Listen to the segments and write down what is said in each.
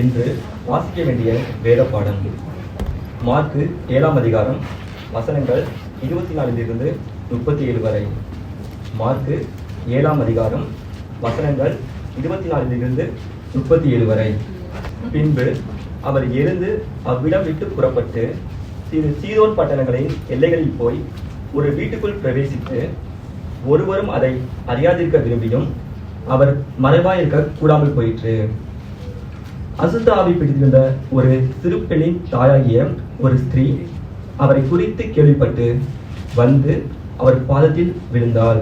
இன்று வாசிக்க வேண்டிய வேத பாடம் மார்க்கு 7ஆம் அதிகாரம் வசனங்கள் 24 37 வரை. மார்க்கு 7ஆம் அதிகாரம் வசனங்கள் 24 37 வரை. பின்பு அவர் எழுந்து அவ்விடம் விட்டு புறப்பட்டு சீதோன் பட்டணங்களின் எல்லைகளில் போய் ஒரு வீட்டுக்குள் பிரவேசித்து ஒருவரும் அதை அறியாதிருக்க விரும்பியும் அவர் மறைவாயிருக்க கூடாமல் போயிற்று. அசுத்த ஆவி பிடித்திருந்த ஒரு சிறு பெண்ணின் தாயாகிய ஒரு ஸ்திரீ அவரை குறித்து கேள்விப்பட்டு வந்து அவர் பாதத்தில் விழுந்தாள்.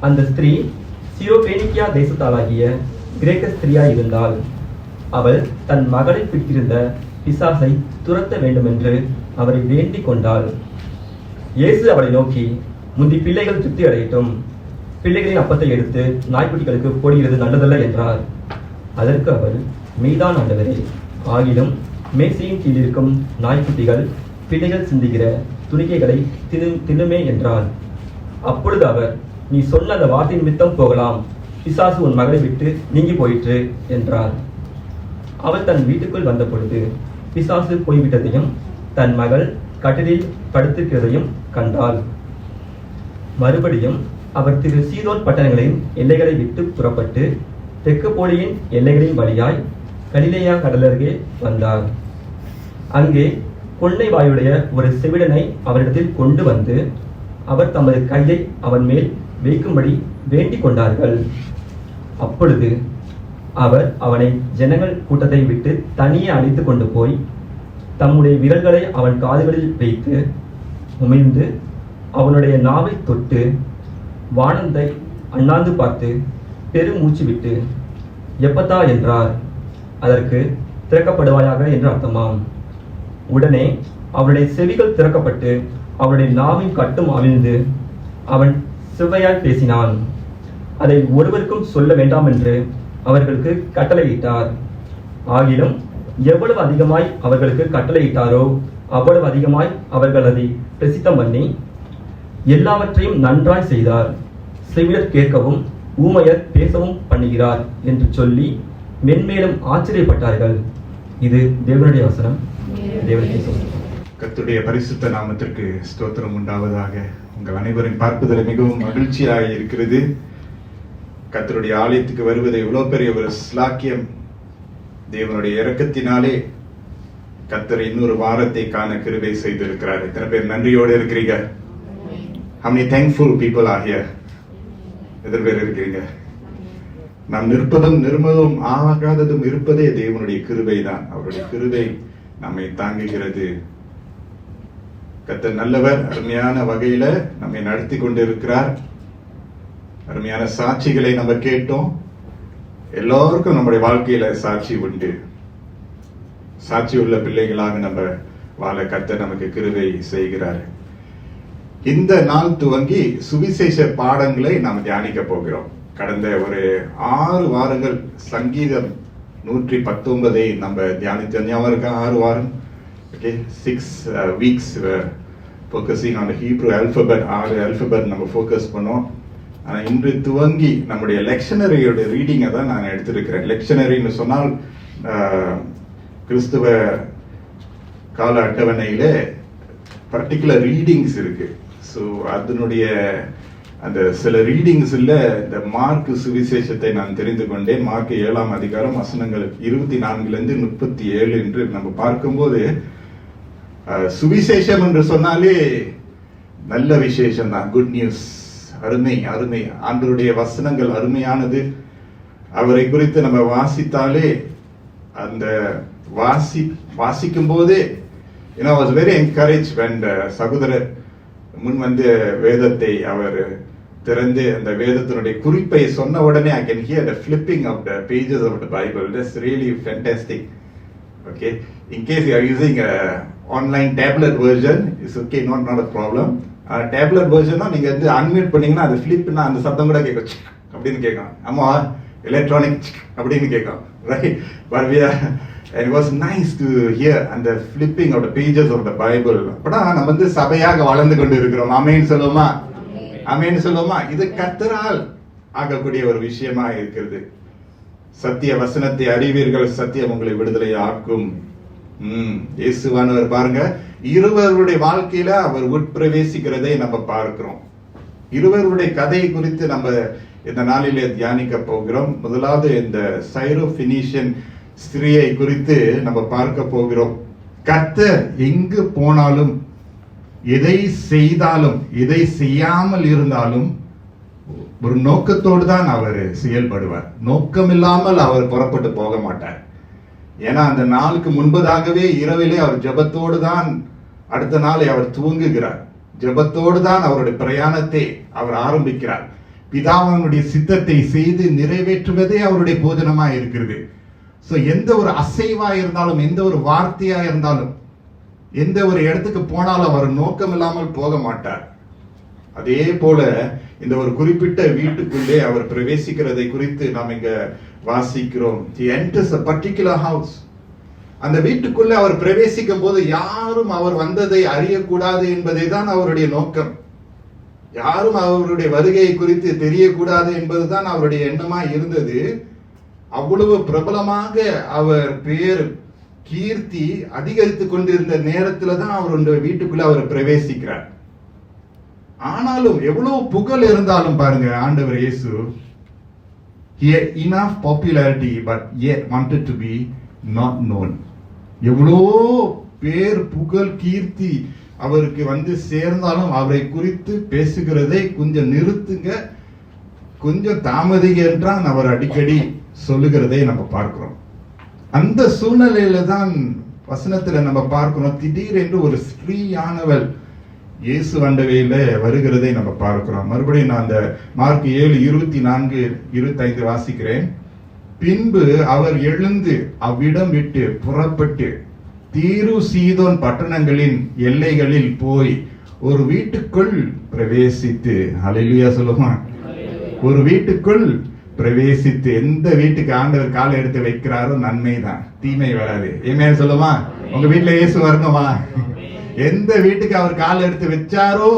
அந்த ஸ்திரீ சிரோபேனிக்கியா தேசத்தாளாகிய கிரேக்க ஸ்திரீயாய் இருந்தாள். அவள் தன் மகளை பிடித்திருந்த பிசாசை துரத்த வேண்டுமென்று அவரை வேண்டிக் கொண்டாள். இயேசு அவளை நோக்கி, முந்தி பிள்ளைகள் திருப்தி அடையட்டும், பிள்ளைகளின் அப்பத்தை எடுத்து நாய்க்குட்டிகளுக்கு போடுகிறது நல்லதல்ல என்றார். அதற்கு அவர், மெய்தான் ஆண்டவரே, ஆகிலும் மேசையின் கீழ் இருக்கும் நாய்க்குட்டிகள் பிள்ளைகள் சிந்துகிற துணிக்கைகளை தின்னுமே என்றார். அப்பொழுது அவர், நீ சொன்ன அந்த வார்த்தை நிமித்தம் போகலாம், பிசாசு உன் மகளை விட்டு நீங்கி போயிற்று என்றார். அவள் தன் வீட்டுக்குள் வந்த பொழுது பிசாசு போய்விட்டதையும் தன் மகள் கட்டிலில் படுத்திருக்கிறதையும் கண்டாள். மறுபடியும் அவர் சீதோன் பட்டணங்களின் எல்லைகளை விட்டு புறப்பட்டு தெக்கப்போலியின் எல்லைகளின் வழியாய் கலிலேயா கடலருகே வந்தார். அங்கே கொள்ளை வாயுடைய ஒரு செவிடனை அவரிடத்தில் கொண்டு வந்து அவர் தமது கையை அவன் மேல் வைக்கும்படி வேண்டிக் கொண்டார்கள். அப்பொழுது அவர் அவனை ஜனங்கள் கூட்டத்தை விட்டு தனியே அழைத்து கொண்டு போய் தம்முடைய விரல்களை அவன் காதுகளில் வைத்து உமிழ்ந்து அவனுடைய நாவை தொட்டு வானத்தை அண்ணாந்து பார்த்து பெருமூச்சு விட்டு எப்பத்தா என்றார். அதற்கு திறக்கப்படுவாயாக என்று அர்த்தமாம். உடனே அவனுடைய செவிகள் திறக்கப்பட்டு அவனுடைய நாவின் கட்டும் அவிழ்ந்து அவன் சுவையாய் பேசினான். அதை ஒருவருக்கும் சொல்ல வேண்டாம் என்று அவர்களுக்கு கட்டளையிட்டார். ஆகிலும் எவ்வளவு அதிகமாய் அவர்களுக்கு கட்டளையிட்டாரோ அவ்வளவு அதிகமாய் அவர்கள் அதை பிரசித்தம் பண்ணி எல்லாவற்றையும் நன்றாய் செய்தார். செவிடர் கேட்கவும் ஊமையர் பேசவும் பண்ணுகிறார் என்று சொல்லி மென்மேலும் ஆச்சரியப்பட்டார்கள். இது தேவனுடைய வசனம். கர்த்தருடைய பரிசுத்த நாமத்திற்கு ஸ்தோத்திரம் உண்டாவதாக. உங்கள் அனைவரும் பார்ப்பதில் மிகவும் மகிழ்ச்சியாக இருக்கிறது. கர்த்தருடைய ஆலயத்துக்கு வருவது எவ்வளவு பெரிய ஒரு ஸ்லாக்கியம். தேவனுடைய இரக்கத்தினாலே கர்த்தர் இன்னொரு வாரத்தை காண கிருபை செய்திருக்கிறார். எத்தனை பேர் நன்றியோடு இருக்கிறீங்க? How many thankful people are here? எத்தனை பேர் இருக்கிறீங்க? நாம் நிற்பதும் நிர்மதும் ஆகாததும் இருப்பதே தேவனுடைய கிருபை தான். அவருடைய கிருபை நம்மை தாங்குகிறது. கர்த்தர் நல்லவர். அருமையான வகையில நம்மை நடத்தி கொண்டிருக்கிறார். அருமையான சாட்சிகளை நம்ம கேட்டோம். எல்லோருக்கும் நம்முடைய வாழ்க்கையில சாட்சி உண்டு. சாட்சி உள்ள பிள்ளைகளாக நம்ம வாழ கர்த்தர் நமக்கு கிருபை செய்கிறார். இந்த நாள் துவங்கி சுவிசேஷ பாடங்களை நாம் தியானிக்க போகிறோம். கடந்த ஒரு 6 வாரங்கள் சங்கீதம் 119 நம்ம தியானித்த ஞாபகம் இருக்கா? 6 வாரம். Okay, 6 weeks focusing on the Hebrew alphabet. 6 alphabet நம்ம ஃபோக்கஸ் பண்ணோம். ஆனால் இன்று துவங்கி நம்முடைய லெக்ஷனரியோட ரீடிங்கை தான் நான் எடுத்திருக்கிறேன். லெக்ஷனரின்னு சொன்னால் கிறிஸ்துவ கால அட்டவணையில பர்டிகுலர் ரீடிங்ஸ் இருக்கு. ஸோ அதனுடைய அந்த சில ரீடிங்ஸ் இல்ல இந்த மார்க் சுவிசேஷத்தை நான் தெரிந்து கொண்டேன். மார்க் 7ஆம் அதிகாரம் வசனங்கள் 24 37 என்று நம்ம பார்க்கும்போது சுவிசேஷம் என்று சொன்னாலே நல்ல விசேஷம் தான். Good news. அருமை அருமை. ஆண்டவருடைய வசனங்கள் அருமையானது. அவரை குறித்து நம்ம வாசித்தாலே அந்த வாசிக்கும் போதே I was very encouraged when சகோதரர் முன் வந்து வேதத்தை அவர் திறந்து அந்த வேதத்தினுடைய குறிப்பை சொன்ன உடனே I can hear the flipping of the pages of the Bible. That's really fantastic. Okay, in case you are using a online tablet version, it's okay, not a problem. Tablet version நீங்க வந்து unmute பண்ணீங்கன்னா அது ஃபிளிப்னா அந்த சத்தம் கூட கேட்கும், அப்படின்னு கேட்கும். ஆமா, எலக்ட்ரானிக் அப்படின்னு கேட்கும், right? But and it was nice to hear and the flipping of the pages of the Bible. அப்படா நம்ம வந்து சபையாக வளர்ந்து கொண்டு இருக்கிறோம். ஆமென் சொல்லுமா? ஆமென் சொல்லுமா? இது கர்த்தரால் ஆகக்கூடிய ஒரு விஷயமா இருக்கிறது. சத்திய வசனத்தை அறிவீர்கள், சத்தியம் உங்களை விடுதலை ஆக்கும். இயேசுவானவர் பாருங்க, இருவருடைய வாழ்க்கையில அவர் உட்பிரவேசிக்கிறதை நம்ம பார்க்கிறோம். இருவருடைய கதை குறித்து நம்ம இந்த நாளிலே தியானிக்க போகிறோம். முதலாவது இந்த சைரோபினிஷியன் ஸ்திரியை குறித்து நம்ம பார்க்க போகிறோம். கர்த்தர் எங்கு போனாலும், எதை செய்தாலும், எதை செய்யாமல் இருந்தாலும் ஒரு நோக்கத்தோடு தான் அவர் செயல்படுவார். நோக்கம் இல்லாமல் அவர் புறப்பட்டு போக மாட்டார். ஏன்னா அந்த நாளுக்கு முன்பதாகவே இரவிலே அவர் ஜெபத்தோடு தான் அடுத்த நாளை அவர் துவங்குகிறார். ஜெபத்தோடு தான் அவருடைய பிரயாணத்தை அவர் ஆரம்பிக்கிறார். பிதாவினுடைய சித்தத்தை செய்து நிறைவேற்றுவதே அவருடைய போஜனமா இருக்கிறது. சோ எந்த ஒரு அசைவா இருந்தாலும், எந்த ஒரு வார்த்தையா இருந்தாலும், எந்த ஒரு இடத்துக்கு போனாலும் அவர் நோக்கம் இல்லாமல் போக மாட்டார். அதே போல இந்த ஒரு குறிப்பிட்ட வீட்டுக்குள்ளே அவர் பிரவேசிக்கிறதை குறித்து நாம் இங்க வாசிக்கிறோம். He enters a particular house. அந்த வீட்டுக்குள்ள அவர் பிரவேசிக்கும் போது யாரும் அவர் வந்ததை அறியக்கூடாது என்பதே தான் அவருடைய நோக்கம். யாரும் அவருடைய வருகையை குறித்து தெரியக்கூடாது என்பதுதான் அவருடைய எண்ணமா இருந்தது. அவ்வளவு பிரபலமாக அவர் பேர் கீர்த்தி அதிகரித்துக் கொண்டிருந்த நேரத்துல தான் அவருடைய வீட்டுக்குள்ள அவர் பிரவேசிக்கிறார். ஆனாலும் எவ்வளவு புகழ் இருந்தாலும் பாருங்க, ஆண்டவர் இயேசு he had enough popularity but yet wanted to be not known. எவ்வளோ பேர் புகழ் கீர்த்தி அவருக்கு வந்து சேர்ந்தாலும் அவரை குறித்து பேசுகிறதை கொஞ்சம் நிறுத்துங்க, கொஞ்சம் தாமதிங்க என்றான் அவர் அடிக்கடி சொல்லுகிறதை நம்ம பார்க்கிறோம். அந்த சூழ்நிலையில தான் வசனத்துல நம்ம பார்க்கிறோம், திடீரென்று ஒரு ஸ்திரீயானவள் இயேசு ஆண்டவையில வருகிறதை நம்ம பார்க்கிறோம். மறுபடியும் நான் அந்த மார்க் 7:24-25 வாசிக்கிறேன். பின்பு அவர் எழுந்து அவ்விடம் விட்டு புறப்பட்டு தீரு சீதோன் பட்டணங்களின் எல்லைகளில் போய் ஒரு வீட்டுக்குள் பிரவேசித்து, ஹல்லேலூயா சொல்லுமா, ஒரு வீட்டுக்குள் பிரவேசித்து, எந்த வீட்டுக்கு ஆண்டவர் காலை எடுத்து வைக்கிறாரோ நன்மை தான், தீமை வராது. ஏமே சொல்லுமா, உங்க வீட்டுல இயேசு வரணுமா? எந்த வீட்டுக்கு அவர் கால் எடுத்து வச்சாரோ,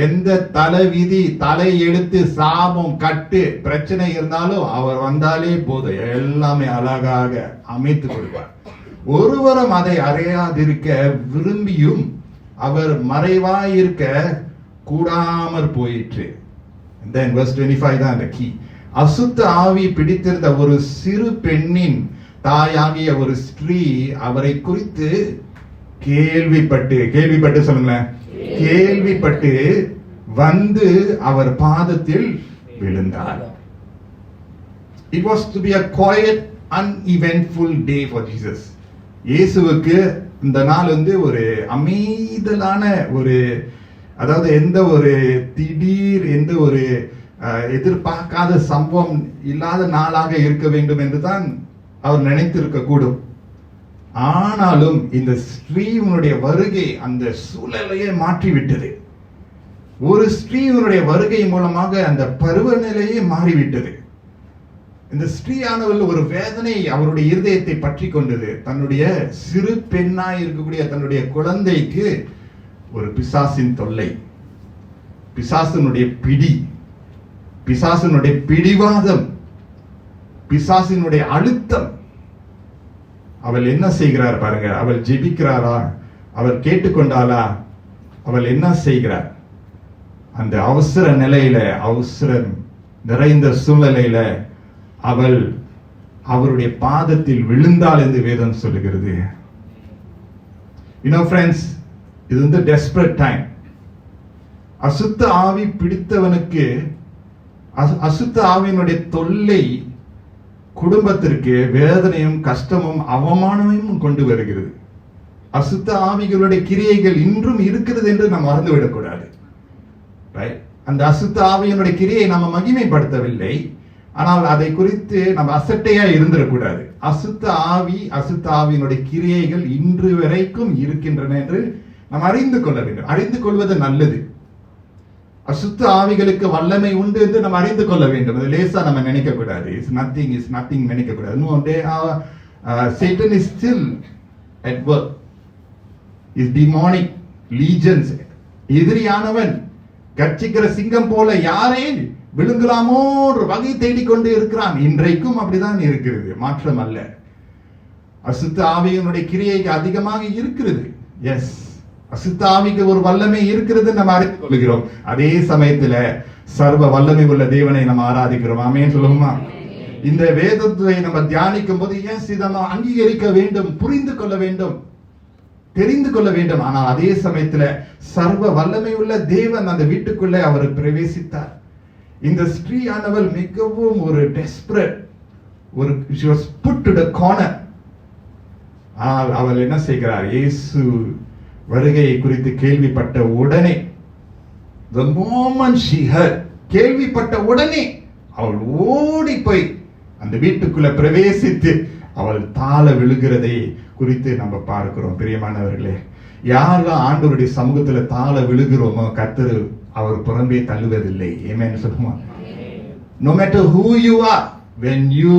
எந்த தலை விதி, தலை எழுத்து, சாபம், கட்டு, பிரச்சனை இருந்தாலும் அவர் வந்தாலே போதும், எல்லாமே அழகாக அமைத்து கொடுப்பார். ஒருவரும் அதை அறியாதிருக்க விரும்பியும் அவர் மறைவாயிருக்க கூடாமற் போயிற்று. Then verse 25 தான் அந்த கீ. அசுத்த ஆவி பிடித்திருந்த ஒரு சிறு பெண்ணின் தாயாகிய ஒரு ஸ்திரீ அவரை குறித்து கேள்விப்பட்டு சொல்லுங்களேன், கேள்விப்பட்டு வந்து அவர் பாதத்தில் விழுந்தார். It was to be a quiet, uneventful day for Jesus. இயேசுவுக்கு இந்த நாள் வந்து ஒரு அமைதலான ஒரு, அதாவது எந்த ஒரு திடீர், எந்த ஒரு எதிர்பார்க்காத சம்பவம் இல்லாத நாளாக இருக்க வேண்டும் என்றுதான் அவர் நினைத்திருக்க கூடும். ஆனாலும் இந்த ஸ்ரீவனுடைய வருகை அந்த சூழலையே மாற்றிவிட்டது. ஒரு ஸ்ரீவனுடைய வருகை மூலமாக அந்த பருவநிலையே மாறிவிட்டது. இந்த ஸ்ரீயானவள் ஒரு வேதனை அவருடைய இருதயத்தை பற்றி கொண்டது. தன்னுடைய சிறு பெண்ணாய் இருக்கக்கூடிய தன்னுடைய குழந்தைக்கு ஒரு பிசாசின் தொல்லை, பிசாசினுடைய பிடி, பிசாசினுடைய பிடிவாதம், பிசாசினுடைய அழுத்தம். அவள் என்ன செய்கிறார் பாருங்க, அவள் ஜெபிக்கிறாரா, அவள் கேட்டுக்கொண்டாளா, அவள் என்ன செய்கிறார்? அந்த அவசர நிலையில, அவசரம் நிறைந்த சூழ்நிலையில அவள் அவருடைய பாதத்தில் விழுந்தாள் என்று வேதம் சொல்லுகிறது. You know friends, இது வந்து desperate time. அசுத்த ஆவி பிடித்தவனுக்கு அசுத்த ஆவியினுடைய தொல்லை குடும்பத்திற்கு வேதனையும் கஷ்டமும் அவமானமும் கொண்டு வருகிறது. அசுத்த ஆவிகளுடைய கிரியைகள் இன்றும் இருக்கிறது என்று நாம் மறந்துவிடக்கூடாது. அந்த அசுத்த ஆவியினுடைய கிரியை நாம் மகிமைப்படுத்தவில்லை, ஆனால் அதை குறித்து நம்ம அசட்டையா இருந்துடக்கூடாது. அசுத்த ஆவி, அசுத்த ஆவியினுடைய கிரியைகள் இன்று வரைக்கும் இருக்கின்றன என்று நாம் அறிந்து கொள்ள வேண்டும். அறிந்து கொள்வது நல்லது. அசுத்த ஆவிகளுக்கு வல்லமை உண்டு என்று நம்ம அறிந்து கொள்ள வேண்டும். அது லேசா நம்ம நினைக்க கூடாது. இஸ் நத்திங் நினைக்க கூடாது. No, Satan is still at work. Is demonic legions. எதிரியானவன் கர்ச்சிக்கிற சிங்கம் போல யாரை விழுங்கலாமோ ஒரு வகை தேடிக்கொண்டு இருக்கிறான். இன்றைக்கும் அப்படிதான் இருக்கிறது, மாற்றம் அல்ல. அசுத்த ஆவியினுடைய கிரியை அதிகமாக இருக்கிறது. எஸ், அசுத்த ஆவிக்கு ஒரு வல்லமை இருக்கிறது, நம்ம அறிந்து கொள்கிறோம். அதே சமயத்துல சர்வ வல்லமை உள்ள தேவனை நம்ம ஆராதிக்கிறோம். ஆமென் சொல்லுமா? இந்த வேதத்தை நம்ம தியானிக்கும் போது எஸ், இதை நம்ம அங்கீகரிக்க வேண்டும், புரிந்து கொள்ள வேண்டும், தெரிந்து கொள்ள வேண்டும். ஆனால் அதே சமயத்துல சர்வ வல்லமை உள்ள தேவன் அந்த வீட்டுக்குள்ளே அவர் பிரவேசித்தார். இந்த ஸ்திரீயானவள் மிகவும் ஒரு டெஸ்பரேட், ஒரு she was put to the corner. அவள் என்ன செய்கிறார்? இயேசு வருகையை குறித்து கேள்விப்பட்ட உடனே, the moment she heard, கேள்விப்பட்ட உடனே அவள் ஓடி போய் அந்த வீட்டுக்குள்ள பிரவேசித்து அவள் தாழ விழுகிறதை குறித்து நம்ம பார்க்கிறோம். பிரியமானவர்களே, யாரெல்லாம் ஆண்டவருடைய சமூகத்துல தாழ விழுகிறோமோ கர்த்தர் அவர் புறம்பே தள்ளுவதில்லை. ஆமென் சொல்லுமா? No matter who you are, when you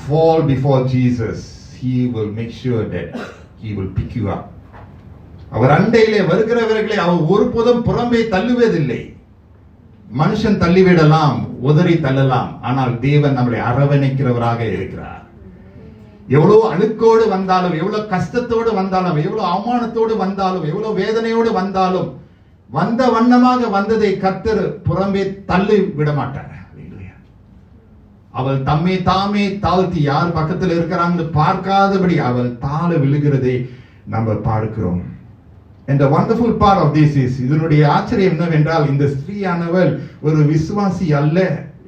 fall before Jesus, he will make sure that he will pick you up. அவர் அண்டையிலே வருகிறவர்களை அவர் ஒருபோதும் புறம்பே தள்ளுவதில்லை. மனுஷன் தள்ளிவிடலாம், உதறி தள்ளலாம், ஆனால் தேவன் நம்மளை அரவணைக்கிறவராக இருக்கிறார். எவ்வளவு அழுக்கோடு வந்தாலும், எவ்வளவு கஷ்டத்தோடு வந்தாலும், எவ்வளவு அவமானத்தோடு வந்தாலும், எவ்வளவு வேதனையோடு வந்தாலும், வந்த வண்ணமாக வந்ததை கர்த்தர் புறம்பே தள்ளி விட மாட்டார். அவள் தம்மை தாமே தாழ்த்தி யார் பக்கத்தில் இருக்கிறாங்கன்னு பார்க்காதபடி அவள் தாழ விழுகிறதை நம்ம பார்க்கிறோம். And the wonderful part of this is, இதனுடைய ஆச்சரியம் என்னவென்றால், இந்த ஸ்திரீயானவள் ஒரு விசுவாசி அல்ல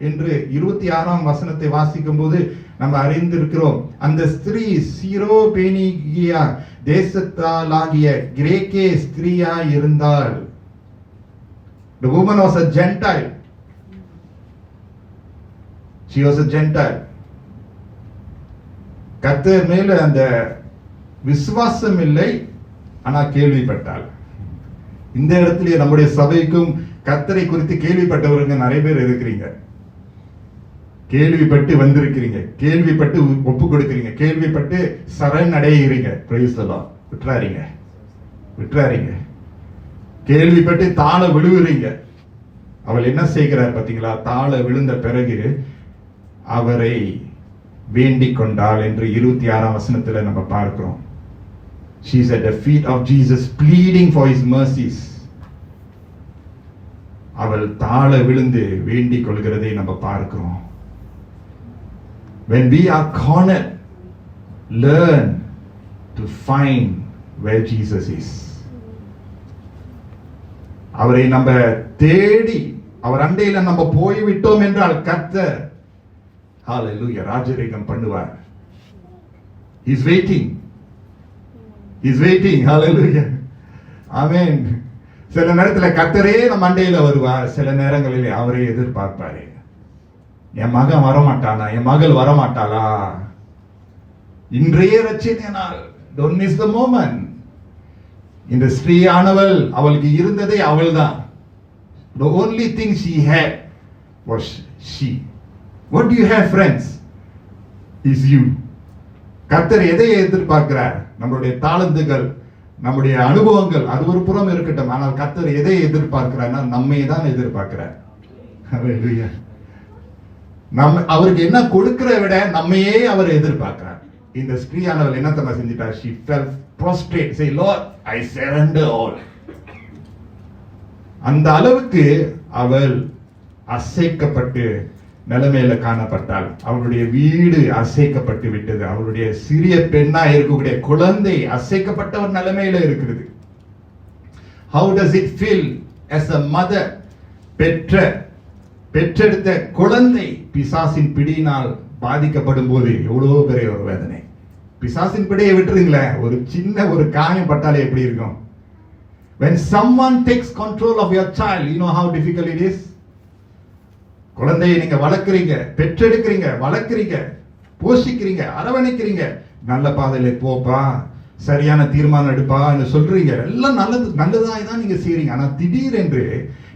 என்று 26ஆம் வசனத்தை வாசிக்கும் போது நம்ம அறிந்திருக்கிறோம். அந்த ஸ்திரீ சீரோபேனிகியா தேசத்தாலாகிய கிரேக்கே ஸ்திரீயா இருந்தாள். The woman was a Gentile. She was a Gentile. கர்த்தர் மேல அந்த விசுவாசம் இல்லை, ஆனா கேள்விப்பட்டாள். இந்த இடத்துல நம்முடைய சபைக்கும் கர்த்தரை குறித்து கேள்விப்பட்டவர்கள் நிறைய பேர் இருக்கிறீங்க. கேள்விப்பட்டு வந்திருக்கிறீங்க, கேள்விப்பட்டு ஒப்பு கொடுக்கிறீங்க, கேள்விப்பட்டு சரணடைகிறீங்க. Praise the Lord. விட்டுறாதீங்க. கேள்விப்பட்டு தாழ விழுவுறீங்க. அவள் என்ன செய்கிறார் பாத்தீங்களா? தாழ விழுந்த பிறகு அவரை வேண்டிக் கொண்டாள் என்று 26ஆம் வசனத்துல நம்ம பார்க்கிறோம். She is at the feet of Jesus pleading for his mercies. அவள் தாழ விழுந்து வேண்டிக் கொள்கிறதை நம்ம பார்க்கிறோம். When we are cornered, learn to find where Jesus is. அவரை நம்ம தேடி அவர் அண்டையில நம்ம போய்விட்டோம் என்றால் கர்த்தர் ஹalleluya ராஜரீகம் பண்ணுவார். He's waiting. Hallelujah. Amen. சில நேரத்தில் கர்த்தரே நம்ம அண்டையில வருவார், சில நேரங்களில் அவரே எதிர்பார்ப்பாரு. என் மகன் வரமாட்டானா, என் மகள் வரமாட்டாளா, இன்றைய ரட்சணை நாள். Don't miss the moment. இந்த ஸ்திரீயானவள் அவளுக்கு இருந்ததே அவள்தான். The only thing she had was she. What do you have, friends? Is you. கர்த்தர் எதை எதிர்பார்க்கிறார்? நம்மளுடைய தாளந்துகள், நம்முடைய அனுபவங்கள், அது ஒரு புறம் இருக்கட்டும். ஆனால் கர்த்தர் எதை எதிர்பார்க்கிறார்னா நம்மை தான் எதிர்பார்க்கிறார். ஹalleluya. அவருக்கு என்ன கொடுக்கிற விட நம்மையே அவர் எதிர்பார்க்கிறார். இந்த ஸ்திரீயானவள் என்ன தம்மா செஞ்சிட்டார்? She fell prostrate, say Lord, I surrender all. அந்த அளவுக்கு அவள் அசைக்கப்பட்டு நிலைமையில காணப்பட்டாள். அவளுடைய வீடு அசைக்கப்பட்டு விட்டது. அவளுடைய சிறிய பெண்ணா இருக்கக்கூடிய குழந்தை அசைக்கப்பட்ட ஒரு நிலைமையில இருக்கிறது. How does it feel as a mother? பெற்றெடுத்த குழந்தை பிசாசின் பிடியினால் பாதிக்கப்படும் போது எவ்வளவு பெரிய ஒரு வேதனை. பிசாசின் பிடியை விட்டுருங்களேன், ஒரு சின்ன ஒரு காயம் பட்டாலே எப்படி இருக்கும்? When someone takes control of your child, you know how difficult it is. குழந்தையை நீங்க வளர்க்குறீங்க, பெற்றெடுக்கிறீங்க, வளர்க்குறீங்க, போஷிக்கிறீங்க, அரவணைக்கிறீங்க, நல்ல பாதையில போப்பா, சரியான தீர்மானம் எடுப்பா சொல்றீங்க, எல்லாம் நல்லதாக தான் நீங்க செய்றீங்க. ஆனா திடீரென்று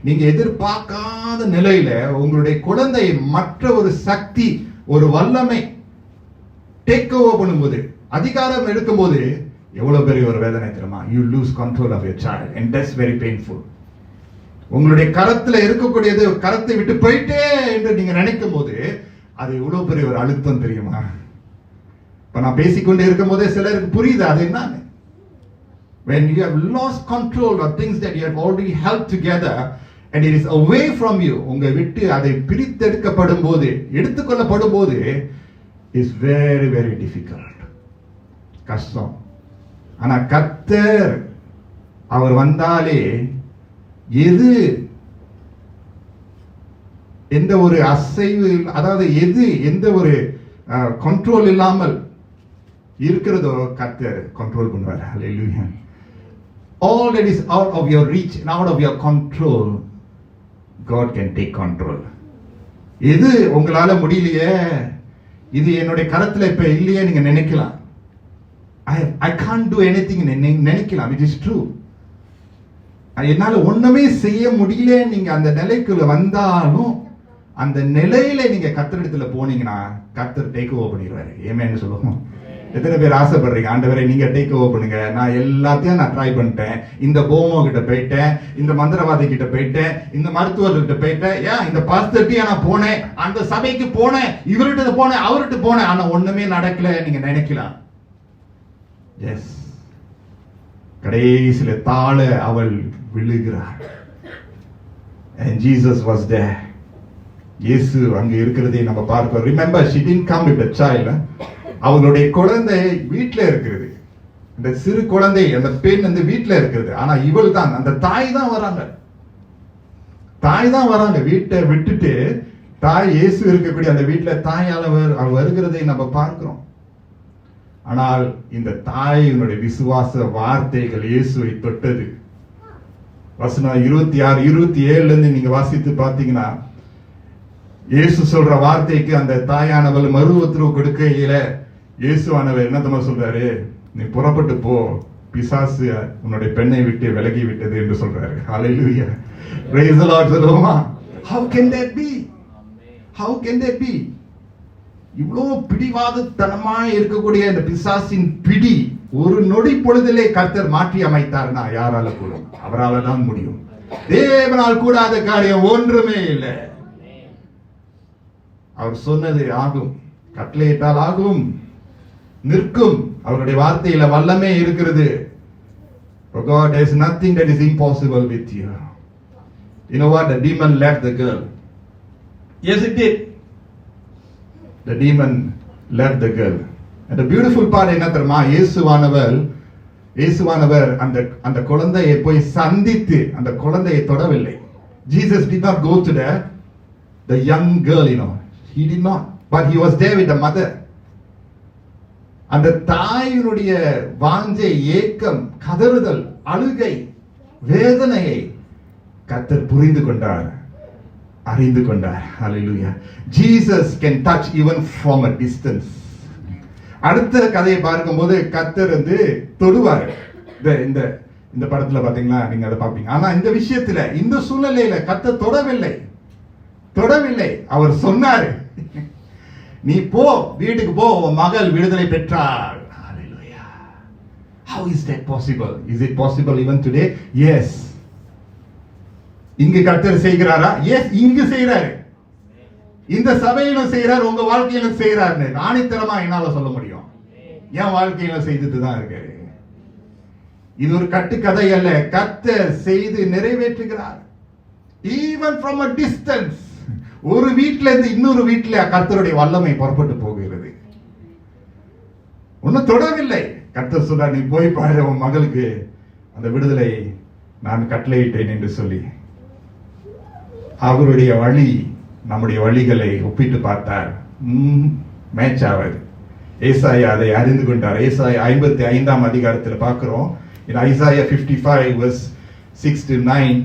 நீங்க எதிர்பார்க்காத நிலையில உங்களுடைய குழந்தை மற்ற ஒரு சக்தி, ஒரு வல்லமை டேக் ஓவர் பண்ணும்போது, அதிகாரம் எடுக்கும்போது எவ்வளவு பெரிய ஒரு வேதனை தெரியுமா? You lose control of your child and that's very painful. உங்களுடைய கரத்துல இருக்கக்கூடியது கரத்தை விட்டு போயிட்டே என்று நீங்க நினைக்கும் போது அது எவ்வளவு பெரிய ஒரு அழுத்தம் தெரியுமா? இப்ப நான் பேசிக்கொண்டே இருக்கும் போதே சிலருக்கு புரியுது அது என்னன்னு. When you have lost control of things that you have already held together and it is away from you, உங்க விட்டு அதை பிரித்தெடுக்கப்படும் போது, எடுத்துக்கொள்ளப்படும் போது, is very very difficult. கஷ்டம். ஆனா கர்த்தர் அவர் வந்தாலே எது எந்த ஒரு அசைவு, அதாவது எது எந்த ஒரு கண்ட்ரோல் இல்லாமல் இருக்கிறதோ கர்த்தர் கண்ட்ரோல் பண்ணுவார். ஹல்லேலூயா. All that is out of your reach and out of your control, God can take control. எது உங்களால முடியலையே, இது என்னுடைய கரத்துல இப்ப இல்லையே நீங்க நினைக்கலாம். I can't do anything நினைக்கலாம். It is true. என்னால ஒண்ணுமே செய்ய முடியல நீங்க அந்த நிலைக்குள்ள வந்தாலும் அந்த நிலையில நீங்க கர்த்தரிடத்துல போனீங்கன்னா கர்த்தர் டேக் ஓவர் பண்ணிடுவாரு. ஏமேன்னு சொல்லுவோம். எத்தனை பேர் ஆசைப்படுறீங்க, ஆண்டவரே நீங்க டேக் ஓவர் பண்ணுங்க, நான் எல்லாத்தையும் நான் ட்ரை பண்ணிட்டேன், இந்த போமோ கிட்ட போயிட்டேன், இந்த மந்திரவாதி கிட்ட போயிட்டேன், இந்த மருத்துவர்கிட்ட போயிட்டேன், ஏன் இந்த பாஸ்டர்கிட்ட நான் போனேன், அந்த சபைக்கு போனேன், இவர்கிட்ட போனேன், அவர்கிட்ட போனேன், ஆனா ஒண்ணுமே நடக்கல நீங்க நினைக்கலாம். எஸ், கடைசியில தாழ அவள் விழுகிறார். And Jesus was there. இயேசு அங்க இருக்கிறதை நம்ம பார்க்கிறோம். Remember, she didn't come with a child. அவளுடைய குழந்தை வீட்டில் இருக்கிறது, இந்த சிறு குழந்தை அந்த பெண் அந்த வீட்டில் இருக்கிறது. ஆனா இவள் தான், அந்த தாய் தான் வராங்க, தாய் தான் வராங்க. வீட்டை விட்டுட்டு தாய் இயேசு இருக்கக்கூடிய அந்த வீட்டில் தாயால் வருகிறதை நம்ம பார்க்கிறோம். ஆனால் இந்த தாயினுடைய விசுவாச வார்த்தைகள் இயேசுவை தொட்டது. வசனம் 26, 27 இருந்து நீங்க வாசித்து பார்த்தீங்கன்னா இயேசு சொல்ற வார்த்தைக்கு அந்த தாயானவள் மறு உத்தரவு கொடுக்கையில இயேசுவானவர் என்ன சொல்றாரு, நீ புறப்பட்டு போ, பிசாசு உன்னுடைய பெண்ணை விட்டு விலகி விட்டது என்று சொல்றாரு. ஹல்லேலூயா. Praise the Lord. சொல்லுவோமா? How can that be? How can that be? இவ்வளவு பிடிவாதத்தனமாய் இருக்கக்கூடிய இந்த பிசாசின் பிடி ஒரு நொடி பொழுதிலே கர்த்தர் மாற்றி அமைத்தார்னா யாரால கூடும்? அவரால் தான் முடியும். தேவனால் கூடாத காரியம் ஒன்றுமே இல்லை. அவர் சொன்னது ஆகும், கட்டளையிட்டால் ஆகும், நிற்கும். அவருடைய வார்த்தையில வல்லமே இருக்கிறது. For God, there is nothing that is impossible with you. You know what? The demon left the girl. Yes, it did. The demon left the girl. And the beautiful part என்ன தெரியுமா? இயேசுவானவர் அந்த குழந்தையை போய் சந்தித்து அந்த குழந்தையை தொடவில்லை. Jesus did not go to the young girl, you know. He did not. But he was there with the mother. அந்த தாயினுடைய வாஞ்சை, ஏக்கம், கதறுதல், அழுகை, வேதனையை கர்த்தர் புரிந்து கொண்டார், அறிந்து கொண்டார். Hallelujah. Jesus can touch even from a distance. அடுத்த கதையை பார்க்கும்போது கர்த்தர் தொடுவார். இந்த படத்துல பாத்தீங்களா, நீங்க அதை பாப்பீங்க. ஆனா இந்த விஷயத்துல, இந்த சூழ்நிலையில கர்த்தர் தொடவில்லை. அவர் சொன்னாரு, நீ போ, வீட்டுக்கு போ, உன் மகள் விடுதலை பெற்றாள். Hallelujah. How is that possible? Is it possible even today? Yes. இங்கு கர்த்தர் செய்கிறாரா? எஸ், இங்கு செய்யறாரு. இந்த சபையிலும் செய்யறாரு, உங்க வாழ்க்கையிலும் செய்யறாரு. ஆணித்தரமா என்னால சொல்ல முடியும். என் வாழ்க்கையில செய்துட்டு தான் இருக்காரு. இது ஒரு கட்டுக்கதை அல்ல, கர்த்தர் செய்து நிறைவேற்றுகிறார். Even from a distance. ஒரு வீட்டில இருந்து இன்னொரு வீட்டில கர்த்தருடைய வல்லமை புறப்பட்டு போகிறது. ஒன்னும் தொடவில்லை. கர்த்தர் சொல்றார், நீ போய் பாரு, உன் மகளுக்கு அந்த விடுதலை நான் கட்டளையிட்டேன் என்று சொல்லி அவருடைய வழி நம்முடைய வழிகளை ஒப்பிட்டு பார்த்தார். மேட்ச் ஆகாது. ஏசாயா அதை அறிந்து கொண்டார். ஏசாயா 55 அதிகாரத்தில் பார்க்கிறோம். In Isaiah 55 verse 6 to 9,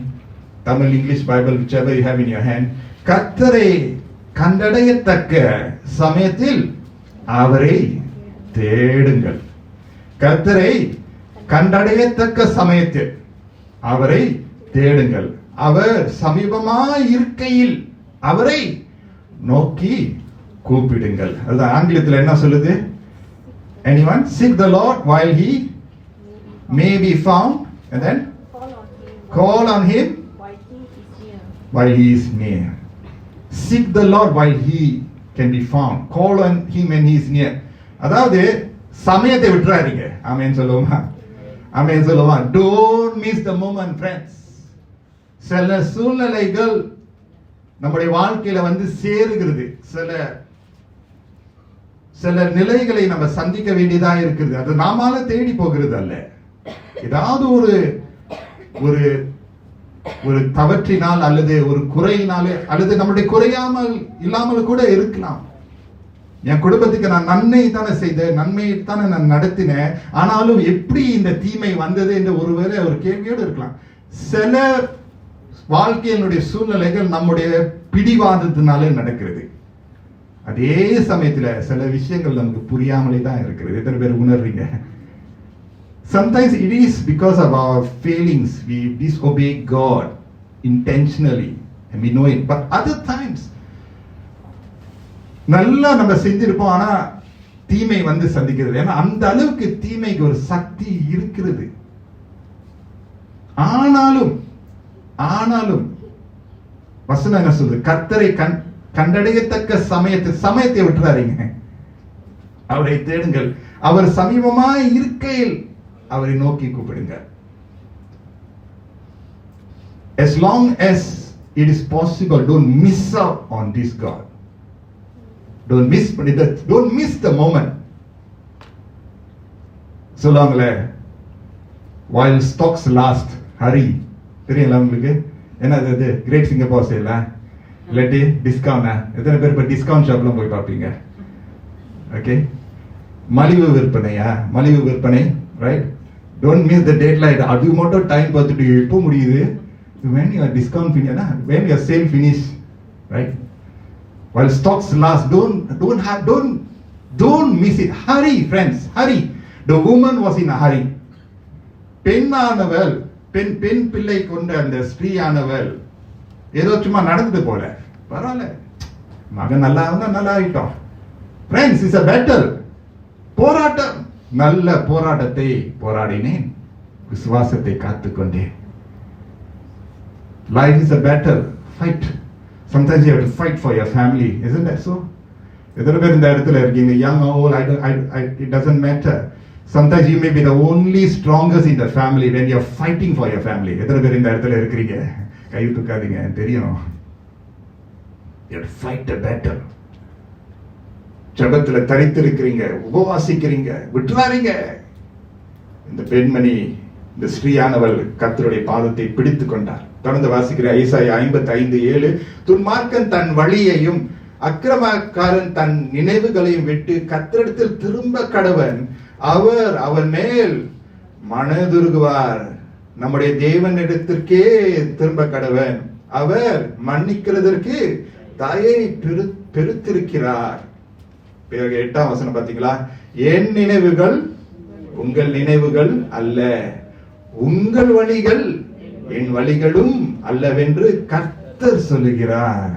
Tamil English Bible, whichever you have in your hand, கர்த்தரை கண்டடையத்தக்க சமயத்தில் அவரை தேடுங்கள். கர்த்தரை கண்டடையத்தக்க சமயத்தில் அவரை தேடுங்கள். அவர் சமீபமாய் இருக்கையில் அவரை நோக்கி கூப்பிடுங்கள். அதுதான் ஆங்கிலத்தில் என்ன சொல்லுது? Anyone seek the Lord while he may be found, and then call on him while he is near. Seek the Lord while he can be found. Call on him when he is near. அதாவது சமயத்தை விட்டுறாதீங்க. ஆமென் சொல்லுவோமா? ஆமென் சொல்லுவோமா? Don't miss the moment, friends. சில சூழ்நிலைகள் நம்முடைய வாழ்க்கையில வந்து சேருகிறது. சில நிலைகளை நம்ம சந்திக்க வேண்டியதா இருக்கிறது. அது நாமால தேடி போகிறது அல்ல. ஏதாவது ஒரு ஒரு தவற்றினால் அல்லது ஒரு குறையினாலே அல்லது நம்முடைய குறையாமல் இல்லாமல் கூட இருக்கலாம். என் குடும்பத்துக்கு நான் நன்மை தானே செய்தேன், நன்மையை தானே நான் நடத்தினேன், ஆனாலும் எப்படி இந்த தீமை வந்தது என்று ஒருவேளை ஒரு கேள்வியோடு இருக்கலாம். சில வாழ்க்கையினுடைய சூழ்நிலைகள் நம்முடைய பிடிவாதத்தினாலே நடக்கிறது. அதே சமயத்துல சில விஷயங்கள் நமக்கு புரியாமலே தான் இருக்கிறது. எத்தனை பேர் உணர்றீங்க? Sometimes it is because of our failings we disobey God intentionally and we know it. But other times நல்லா நம்ம செஞ்சிருப்போம், ஆனா தீமை வந்து சந்திக்கிறது. ஏன்னா அந்த அளவுக்கு தீமைக்கு ஒரு சக்தி இருக்கிறது. ஆனாலும் வசனம் என்ன சொல்றது? கர்த்தரை கண்டடையத்தக்க சமயத்தை விட்டுறாதீங்க. அவரை தேடுங்கள். அவர் சமீபமாய் இருக்கையில் அவரை நோக்கி கூப்பிடுங்க. As long as it is possible, don't miss out on this God. Don't miss the moment. சொல்லுவாங்களே, while stocks last, hurry. தெரியல உங்களுக்கு? என்னது கிரேட் சிங்கப்பூர் சேல் இல்லாட்டி டிஸ்கவுண்ட்? எத்தனை பேர் இப்போ டிஸ்கவுண்ட் ஷாப்லாம் போய் பார்ப்பீங்க? ஓகே, மலிவு விற்பனை, right? Don't miss the deadline. அது மட்டும் டைம் பார்த்துட்டு எப்போ முடியுது? when your discount finish, when your sale finish, right? While stocks last, don't miss it. Hurry, friends, hurry. The woman was in a hurry. பெண்ணானவள், பெண் பிள்ளை கொண்ட அந்த ஸ்திரீயானவள் ஏதோ சும்மா நடந்துட்டு போல, பரவாயில்ல, மகன் நல்லா இருந்தா நல்லா ஆயிட்டோம். Friends, it's a battle. போராட்டம். நல்ல போராட்டத்தை போராடினேன், விசுவாசத்தை காத்துக்கொண்டேன். Life is a battle. Fight. Sometimes you have to fight for your family. Isn't that so? எத்தனை பேர் இந்த இடத்துல இருக்கீங்க? Young or old, it doesn't matter. Sometimes you may be the only strongest in the family when you're fighting for your family. எத்தனை பேர் இந்த இடத்துல இருக்கிறீங்க? கை தூக்காதீங்க, தெரியும். You have to fight the battle. ஜெபத்துல தரித்திருக்கிறீங்க, உபவாசிக்கிறீங்க, விட்டுறாதீங்க. இந்த பெண்மணி, இந்த ஸ்ரீயானவள் கர்த்தருடைய பாதத்தை பிடித்துக் கொண்டார். தொடர்ந்து வாசிக்கிற ஏசாயா 55:7, துன்மார்க்கன் தன் வழியையும் அக்கிரமக்காரன் தன் நினைவுகளையும் விட்டு கர்த்தரிடத்தில் திரும்ப கடவன், அவர் அவன் மேல் மனதுருகுவார். நம்முடைய தேவனிடத்திற்கே திரும்ப கடவன், அவர் மன்னிக்கிறதற்கு தயை பெருத்திருக்கிறார். பிறகு 8ஆம் வசனம் பாத்தீங்களா? என் நினைவுகள் உங்கள் நினைவுகள் அல்ல, உங்கள் வழிகள் என் வழிகளும் அல்லவென்று கர்த்தர் சொல்லுகிறார்.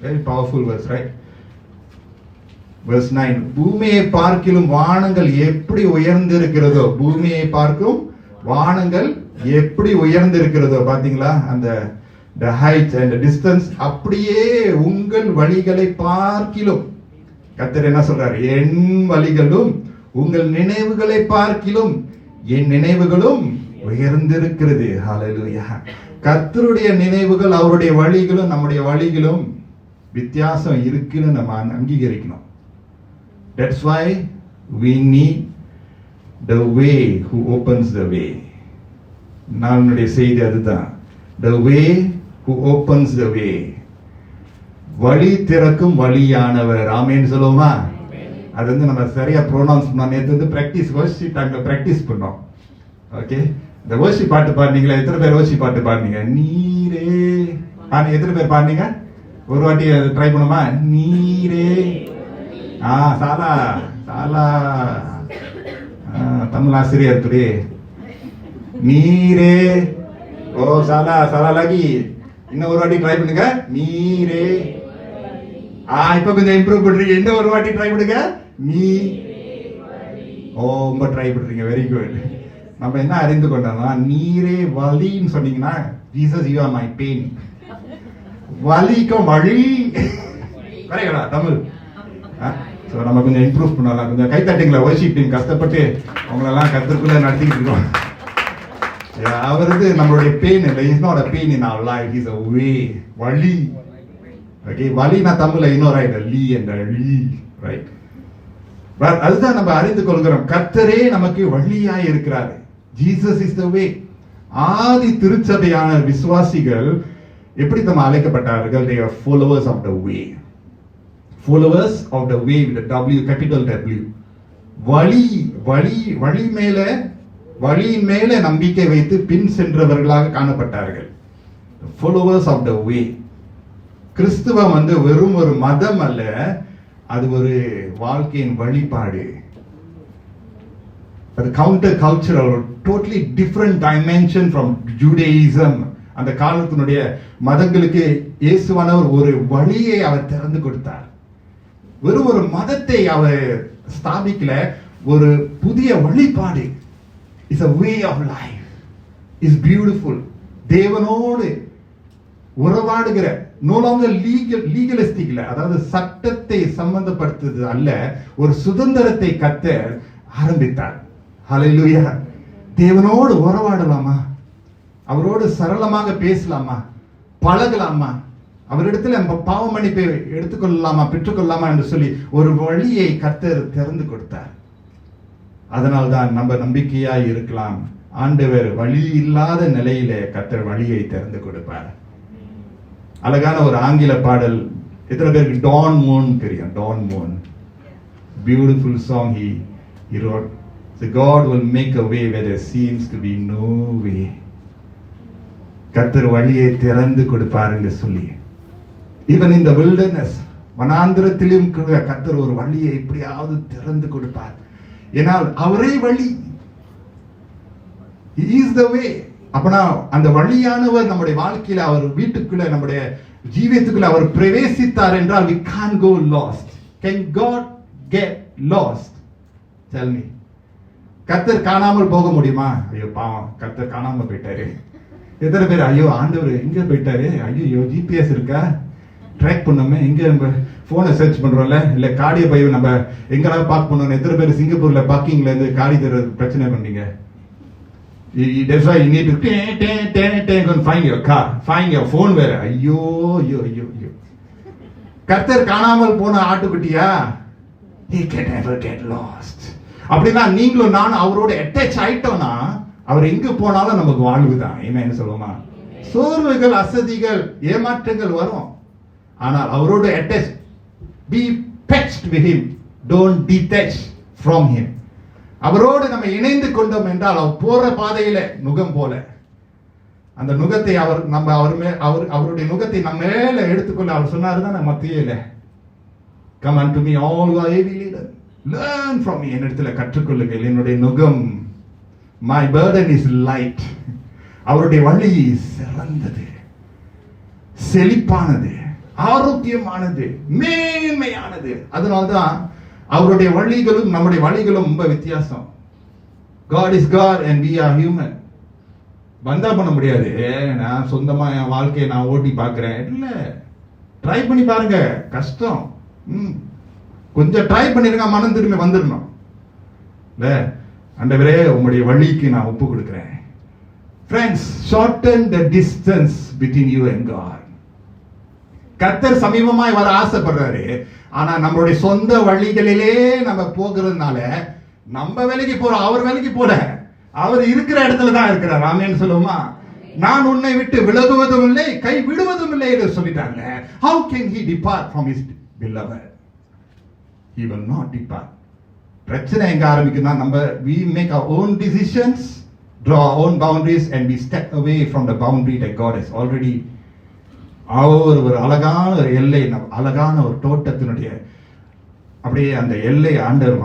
Very powerful verse, right? Verse 9, பூமியை பார்க்கிலும் வானங்கள் எப்படி உயர்ந்திருக்கிறதோ, பூமியை பார்க்கும் வானங்கள் எப்படி உயர்ந்திருக்கிறதோ, பாத்தீங்களா? அந்த the height and the distance, அப்படியே உங்கள் வழிகளை பார்க்கிலும், கர்த்தர் என்ன சொல்றார்? என் வழிகளும் உங்கள் நினைவுகளை பார்க்கிலும் என் நினைவுகளும் உயர்ந்திருக்கிறது. ஹல்லேலூயா. கர்த்தருடைய நினைவுகள், அவருடைய வழிகளும் நம்முடைய வழிகளும் வித்தியாசம் இருக்குன்னு நம்ம அங்கீகரிக்கணும். That's why we need the way who opens the way. நானுடைய செய்தி அதுதான். The way who opens the way. வழி திறக்கும் வழியானவர். ஆமென் சொல்லுவோமா? அது வந்து நம்ம சரியா ப்ரோனவுன்ஸ் பண்ண. நேற்று வந்து பிராக்டிஸ் வர்ஷிப் டைம்ல பிராக்டிஸ் பண்ணோம். ஓகே, இந்த வர்ஷிப் பாட்டு பாடுனீங்களா? எத்தனை பேர் வர்ஷிப் பாட்டு பாடுனீங்க? நீரே எத்தனை பேர் பாடுனீங்க? ஒரு வாட்டி ட்ரை பண்ணுமா? நீரே சாலா தமிழ் ஆசிரியர் துரே நீரே. ஓ சாலா லாகி இன்னும் ஒரு வாட்டி ட்ரை பண்ணுங்க. நீரே. இப்ப கொஞ்சம் இம்ப்ரூவ் பண்றீங்க. இன்னும் ஒரு வாட்டி ட்ரை பண்ணுங்க. நீ ரொம்ப ட்ரை பண்றீங்க. Very good. நம்ம என்ன அறிந்து கொண்டோம்னா, நீரே வலின்னு சொன்னீங்கன்னா, Jesus you are my pain. வலிக்கும் வழி வரைகளா தமிழ். ஸோ நம்ம கொஞ்சம் இம்ப்ரூவ் பண்ணலாம். கொஞ்சம் கைத்தட்டிங்களா வர்ஷிப் டீம் கஷ்டப்பட்டு அவங்களெல்லாம் கருத்துக்குள்ள நடத்திக்கிட்டு இருக்கோம். அவரது நம்மளுடைய பெயின் இல்லை. Is not a pain in அவர் லைஃப், இஸ் அ வே. வலி. ஓகே, வலினா தமிழ்ல இன்னொரு ரைட் லீ என்ற லீ ரைட். அதுதான் நம்ம அறிந்து கொள்கிறோம். கர்த்தரே நமக்கு வழியாய் இருக்கிறார். ஜீசஸ் இஸ் த வே. ஆதி திருச்சபையான விசுவாசிகள் எப்படி நம்ம அழைக்கப்பட்டார்கள்? they are followers of the way. followers of the way with the W, capital W. வழி வழி வழி மேல வழியின் மேல நம்பிக்கை வைத்து பின் சென்றவர்களாக காணப்பட்டார்கள். followers of the way. கிறிஸ்துவம் வெறும் ஒரு மதம் அல்ல, அது ஒரு வாழ்க்கையின் வழிபாடு. அது counter cultural, totally different dimension from Judaism. அந்த காலத்தினுடைய மதங்களுக்கு இயேசுவானவர் ஒரு வழியை அவர் திறந்து கொடுத்தார். வெறும் ஒரு மதத்தை அவர் ஸ்தாபிக்கல, ஒரு புதிய வழிபாடு. It's a way of life. Is beautiful. தேவனோடு உறவாடுகிற, no longer legalistic இல்ல, அதாவது சட்டத்தை சம்பந்தப்படுத்துறது அல்ல, ஒரு சுதந்திரத்தை கர்த்தர் ஆரம்பித்தார். ஹல்லேலூயா. தேவனோடு உறவாடலாமா? அவரோடு சரளமாக பேசலாமா? பழகலாமா? அவரிடத்துல நம்ம பாவ மன்னிப்பை எடுத்துக்கொள்ளலாமா, பெற்றுக்கொள்ளலாமா என்று சொல்லி ஒரு வழியை கர்த்தர் திறந்து கொடுத்தார். அதனால்தான் நம்ம நம்பிக்கையாய் இருக்கலாம். ஆண்டவர் வழி இல்லாத நிலையிலே கர்த்தர் வழியை திறந்து கொடுப்பார். அழகான ஒரு ஆங்கில பாடல், எத்தனை பேருக்கு டான் மூன் தெரியும்? Don Moen, beautiful song he wrote. So God will make a way where there seems to be no way. கர்த்தர் வழியை திறந்து கொடுப்பார் என்று சொல்லி, even in the wilderness, வனாந்திரத்திலும் கர்த்தர் ஒரு வழியை எப்படியாவது திறந்து கொடுப்பார். ஏனால் அவரே வழி. He is the way. அப்பனா அந்த வழியானவர் நம்முடைய வாழ்க்கையில, அவர் வீட்டுக்குள்ள, நம்முடைய ஜீவியத்துக்குள்ள அவர் பிரவேசித்தார் என்றால் we can't go lost. Can God get lost? Tell me. கர்த்தர் காணாமல் போக முடியுமா? ஐயோ பாவம், கர்த்தர் காணாம போயிட்டாரு. எத்தனை பேர் ஐயோ ஆண்டவர் எங்க போயிட்டாரு, ஐயோ ஜிபிஎஸ் இருக்கா, ட்ராக் பண்ணோமே, எங்க நம்ம போனை சர்ச் பண்றோம்ல, இல்ல காடிய பை நம்ம எங்கெல்லாம் பார்க் பண்ணணும். எத்தனை பேர் சிங்கப்பூர்ல பார்க்கிங்ல இருந்து காடி தர பிரச்சனை பண்ணீங்க? That's why you need to find your car, find your phone. வேற ஐயோ ஐயோ ஐயோ ஐயோ. கர்த்தர் காணாமல் போன ஆட்டுக்குட்டியா? He can never get lost. அப்படின்னா நீங்களும் நானும் அவரோட அட்டாச் ஆயிட்டோம்னா அவர் எங்க போனாலும் நமக்கு வாழ்வுதான். என்ன சொல்லுவோமா? சோர்வுகள், அசதிகள், ஏமாற்றங்கள் வரும். ஆனால் அவரோட attach, be patched with him, don't detach from him. அவரோடு நம்ம இணைந்து கொண்டோம் என்றால் அவர் போற பாதையில நுகம் போல அந்த நுகத்தை அவருடைய நுகத்தை நம்ம மேல எடுத்துக்கொள்ள அவர் சொன்னாருதான் மத்தியில, come unto me all who are heavy laden, learn from me. என்னிடத்துல கற்றுக்கொள்ளுங்கள், என்னுடைய நுகம், my burden is light. அவருடைய வழி சிறந்தது, செழிப்பானது, ஆரோக்கியமானது, மேன்மையானது. அதனால்தான் அவருடைய வழிகளும் நம்முடைய வழிகளும் ரொம்ப வித்தியாசம். God is God and we are human. பந்தா பண்ண முடியாது. நான் சொந்தமா என் வாழ்க்கையை நான் ஓட்டி பார்க்கிறேன் இல்ல, ட்ரை பண்ணி பாருங்க, கஷ்டம். கொஞ்சம் ட்ரை பண்ணிருங்க, மனம் திரும்பி வந்துடணும். இல்ல, ஆண்டவரே உங்களுடைய வழிக்கு நான் ஒப்பு கொடுக்கிறேன். Friends, shorten the distance between you and God. கர்த்தர் சமீபமாய் வர ஆசைப்படுறாரு. ஆனா நம்மளுடைய சொந்த வழிகளிலே நம்ம போகிறதுனால நம்ம வேலைக்கு போறோம், அவர் வேலைக்கு போல, அவர் இருக்கிற இடத்துல தான் இருக்கிறார். ஆமென் சொல்லுமா? நான் உன்னை விட்டு விலகுவதும் இல்லை, கை விடுவதும் இல்லை என்று சொல்லிட்டாங்க. How can he depart from his beloved? He will not depart. பிரச்சனை எங்க ஆரம்பிக்குதுன்னா, நம்ம we make our own decisions, draw our own boundaries and we step away from the boundary that God has already. அவர் ஒரு அழகான ஒரு எல்லை, அழகான ஒரு தோட்டத்தினுடைய அப்படியே அந்த எல்லை ஆண்டவர்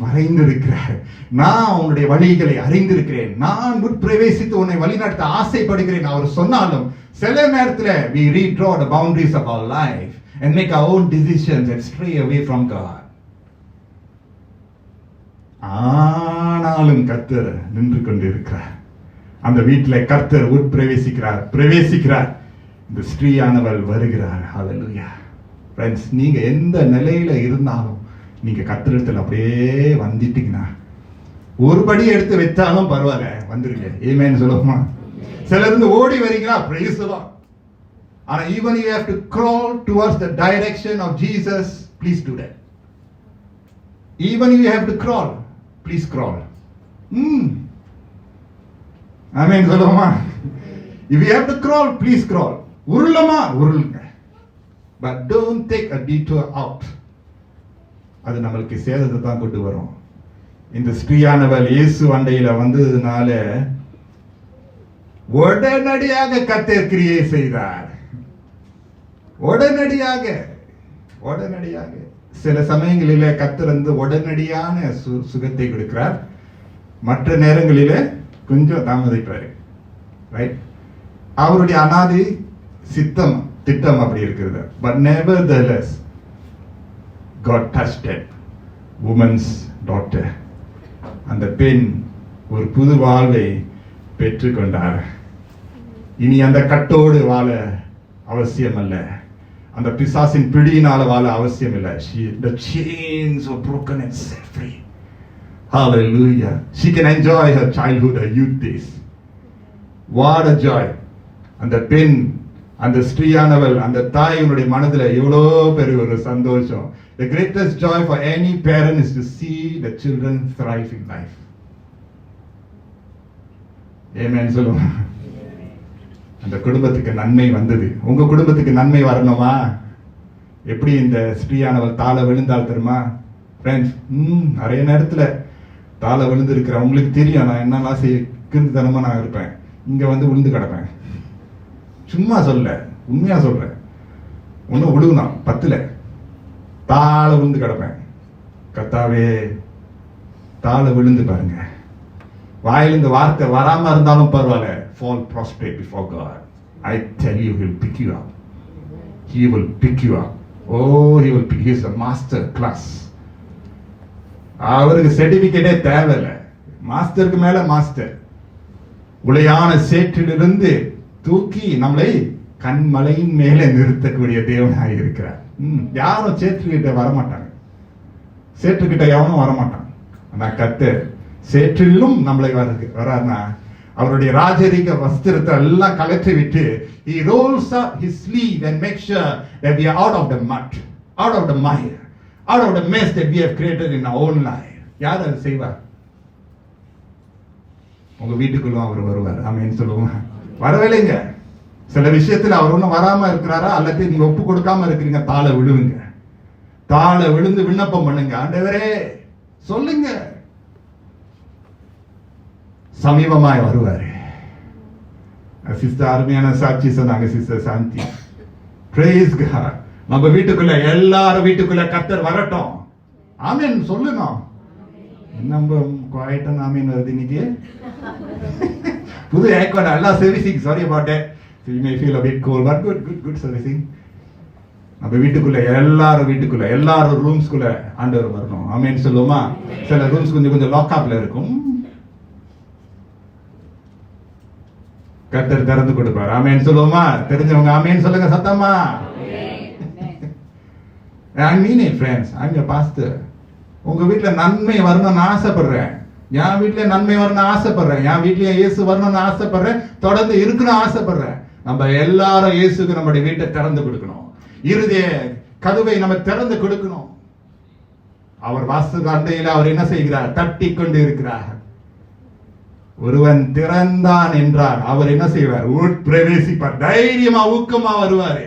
வரைந்திருக்கிறார். நான் உன்னுடைய வழிகளை அறிந்திருக்கிறேன், நான் உட்பிரவேசித்து உன்னை வழிநடத்த ஆசைப்படுகிறேன் அவர் சொன்னாலும் சில நேரத்தில் we redraw the boundaries of our life and make our own decisions and stray away from God. ஆனாலும் கர்த்தர் நின்று கொண்டிருக்கிறார். அந்த வீட்டில் கர்த்தர் உட்பிரவேசிக்கிறார். இந்த ஸ்திரீயானவள் வருகிறார். ஹalleluya. Friends, நீங்க எந்த நிலையில இருந்தாலும் நீங்க கர்த்தரிடத்தில் அப்படியே வந்துட்டீங்கன்னா ஒரு படி எடுத்து வச்சாலும் பரவாயில்ல, வந்துருங்க. ஆமென் சொல்லுமா? சிலர் இருந்து ஓடி வரீங்களா, praise the Lord. ஆனா even you have to crawl towards the direction of Jesus, please do that. Even if you have to crawl, please crawl. ஆமென் சொல்லுமா? If you have to crawl, please crawl. உருளமா உருளுங்க. But don't take a detour out. அது நம்மளுக்கு சேதத்தை தான் கொண்டு வரும். இந்த ஸ்திரீயானவள் இயேசு அண்டையில வந்ததுனால உடனடியாக கர்த்தர் கிரியை செய்தார். உடனடியாக சில சமயங்களில கர்த்தர் வந்து உடனடியான சுகத்தை கொடுக்கிறார், மற்ற நேரங்களில கொஞ்சம் தாமதிப்பாரு. ரைட்? அவருடைய அனாதி திட்டம் அப்படி இருக்கிறது. But nevertheless God touched that woman's daughter. அந்த பெண் ஒரு புது வாழ்வை பெற்றுக்கொண்டார். இனி அந்த கட்டோடு வாழ அவசியம் அல்ல, அந்த பிசாசின் பிடியினால வாழ அவசியம் இல்லை. The chains were broken and set free. Hallelujah. She can enjoy her childhood, her youth days. What a joy. அந்த பெண், அந்த ஸ்திரீயானவள், அந்த தாயினுடைய மனதில் எவ்வளோ பெரிய ஒரு சந்தோஷம். The greatest joy for any parent is to see the children thrive in life. Amen சொல்லுங்க. அந்த குடும்பத்துக்கு நன்மை வந்தது. உங்க குடும்பத்துக்கு நன்மை வரணுமா? எப்படி இந்த ஸ்திரீயானவள் தாழ விழுந்தால் தெரியுமா? ஃப்ரெண்ட்ஸ், நிறைய நேரத்துல தாழ விழுந்து இருக்கிற உங்களுக்கு தெரியும் நான் என்னெல்லாம் கிருந்தனமா நான் இருப்பேன். இங்க வந்து விழுந்து கிடப்பேன். சும்மா சொல்ல, உண்மையா சொல்றேன். ஒன்னும் விழுகுதான் பத்துல தாழ விழுந்து கிடப்பேன். கர்த்தாவே, தாழ விழுந்து பாருங்க. வாயில இந்த வார்த்தை வராம இருந்தாலும் பரவாயில்ல. Fall prostrate before God. I tell you, He will pick you up. He will pick you up. Oh, He is a master class. அவருக்கு சர்டிபிகேட்டே தேவையில்லை. மாஸ்டருக்கு மேல மாஸ்டர். உளையான சேற்றிலிருந்து தூக்கி நம்மளை கண்மலையின் மேலே நிறுத்தக்கூடிய தேவனாக இருக்கிறார். யாரும் சேற்றுக்கிட்ட வரமாட்டாங்க. சேற்றுக்கிட்ட எவனும் வரமாட்டான். ஆனா கர்த்தர் சேற்றிலும் நம்மளை வராருன்னா அவருடைய ராஜரீக வஸ்திரத்தை எல்லாம் கலற்றி விட்டு he rolls up his sleeve and makes sure that we are out of the mud, out of the mire, out of the mess that we have created in our own life. யார் அதை செய்வார்? உங்க வீட்டுக்குள்ள அவர் வருவார். ஆமென் சொல்லுவோம். வரவில்லைங்க. சில விஷயத்துல அவர் ஒன்னும் வராம இருக்கிறாரா, அல்லது நீங்க ஒப்பு கொடுக்காம இருக்கிறீங்க, தாழ விழுவுங்க. தாழ விழுந்து விண்ணப்பம் பண்ணுங்க. ஆண்டவரே சொல்லுங்க, சமீபமாய் வருவாரு. சிஸ்டர் அருமையான சாட்சி சொன்னாங்க சிஸ்டர் சாந்தி. Praise God. நம்ம வீட்டுக்குள்ள எல்லாரும் வீட்டுக்குள்ள கர்த்தர் வரட்டும். ஆமென் சொல்லணும். நம்ம குவாய்ட்டா ஆமென் வருது இன்னைக்கு. புது ஏர்கான் எல்லாம் servicing. Sorry about that. You may feel a bit cold, but good servicing. நம்ம வீட்டுக்குள்ள எல்லாரும் ரூம்ஸ்குள்ள ஆண்டவர் வரணும். ஆமென் சொல்லுமா? சில ரூம்ஸ் கொஞ்சம் லாக்அப்ல இருக்கும். கர்த்தர் திறந்து கொடுப்பார். ஆமென் சொல்லுவோமா? தெரிஞ்சவங்க ஆமென் சொல்லுங்க சத்தமா. I mean it, friends. I'm your pastor. உங்க வீட்டுல நன்மை வரணும்னு ஆசைப்படுறேன். என் வீட்டுல நன்மை வரணும்னு ஆசைப்படுறேன். என் வீட்டுல இயேசு வரணும்னு ஆசைப்படுறேன். தொடர்ந்து இருக்கணும்னு ஆசைப்படுறேன். நம்ம எல்லாரும் இயேசுக்கு நம்முடைய வீட்டை திறந்து கொடுக்கணும். இருதய கதவை நம்ம திறந்து கொடுக்கணும். அவர் வாசல் அண்டையில் அவர் என்ன செய்கிறார்? தட்டி கொண்டு இருக்கிறார். ஒருவன் திறந்தான் என்றார், அவர் என்ன செய்வார்? பிரவேசிப்பார். தைரியமா ஊக்கமா வருவாரு.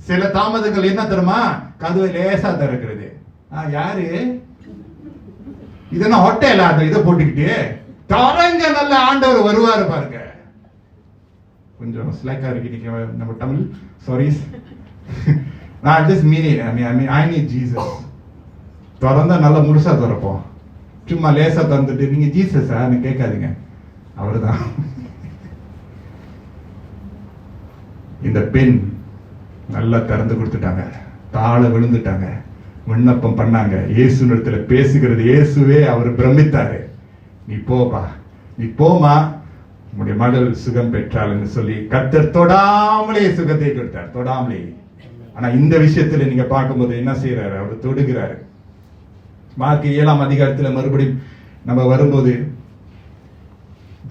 சில தாமதங்கள் என்ன தெரியுமா? கதவை லேசா திறக்கிறது. யாரு இதெல்லாம் ஹோட்டல் இதை போட்டுக்கிட்டு தரங்க நல்ல ஆண்டவர் வருவாரு பாருங்க. கொஞ்சம் ஸ்லைக்கா இருக்கு நம்ம தமிழ். சாரி. நான் just mean it. I need Jesus. திறந்தா நல்லா முழுசா திறப்போம். சும்மா லேசா தந்துட்டு நீங்க ஜீசஸா கேட்காதீங்க. அவர்தான். இந்த பெண் நல்லா திறந்து கொடுத்துட்டாங்க. தாழ விழுந்துட்டாங்க. விண்ணப்பம் பண்ணாங்க. இயேசு இடத்துல பேசுகிறது. இயேசுவே அவர் பிரமித்தாரு. நீ போமா, உங்களுடைய மகள் சுகம் பெற்றாள் என்று சொல்லி கர்த்தர் தொடாமலே சுகத்தை கொடுத்தார், தொடாமலே. ஆனா இந்த விஷயத்துல நீங்க பார்க்கும்போது என்ன செய்யறாரு, அவர் தொடுகிறாரு. மார்க் 7ஆம் அதிகாரத்துல மறுபடியும் நம்ம வரும்போது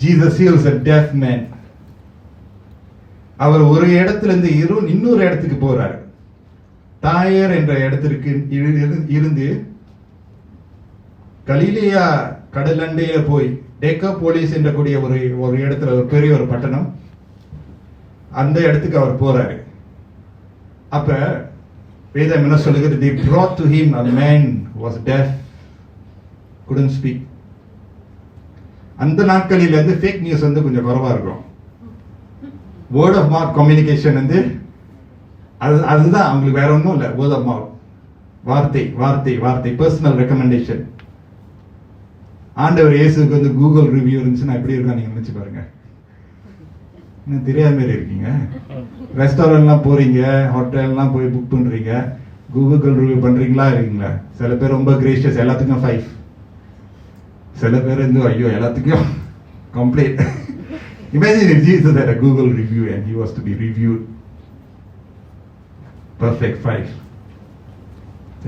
Jesus heals a deaf man. அவர் ஒரு இடத்துல இருந்து இன்னொரு இடத்துக்கு போறாரு. தாயர் என்ற இடத்திற்கு இருந்து கலிலேயா கடலண்டையில போய் டெக்காபோலிஸ் என்ற கூடிய ஒரு இடத்துல ஒரு பெரிய ஒரு பட்டணம், அந்த இடத்துக்கு அவர் போறாரு. அப்ப வேதம் என்ன சொல்லுகிறது, they brought to him a man who was deaf, couldn't speak. அந்த நாட்களில் வந்து ஃபேக் நியூஸ் வந்து கொஞ்சம் குறைவா இருக்கும். வேர்ட் ஆஃப் மவுத் கம்யூனிகேஷன் வந்து அதுதான் அவங்களுக்கு, வேற ஒன்றும் இல்லை. வேர்ட் ஆஃப் மவுத், வார்த்தை வார்த்தை வார்த்தை, பர்சனல் ரெக்கமெண்டேஷன். ஆண்டவர் இயேசுக்கு வந்து கூகுள் ரிவ்யூ இருந்துச்சுன்னா எப்படி இருக்கா நீங்க நினைச்சு பாருங்க. இன்னும் தெரியாத மாதிரி இருக்கீங்க. ரெஸ்டாரண்ட்லாம் போறீங்க, ஹோட்டல்லாம் போய் புக் பண்றீங்க, கூகுள் ரிவ்யூ பண்றீங்களா இருக்கீங்களா? சில பேர் ரொம்ப கிரேஷியஸ், எல்லாத்துக்கும் 5. சில பேர் வந்து ஐயோ எல்லாத்துக்கும் complete. Imagine if Jesus had a Google review and he was to be reviewed. Perfect 5.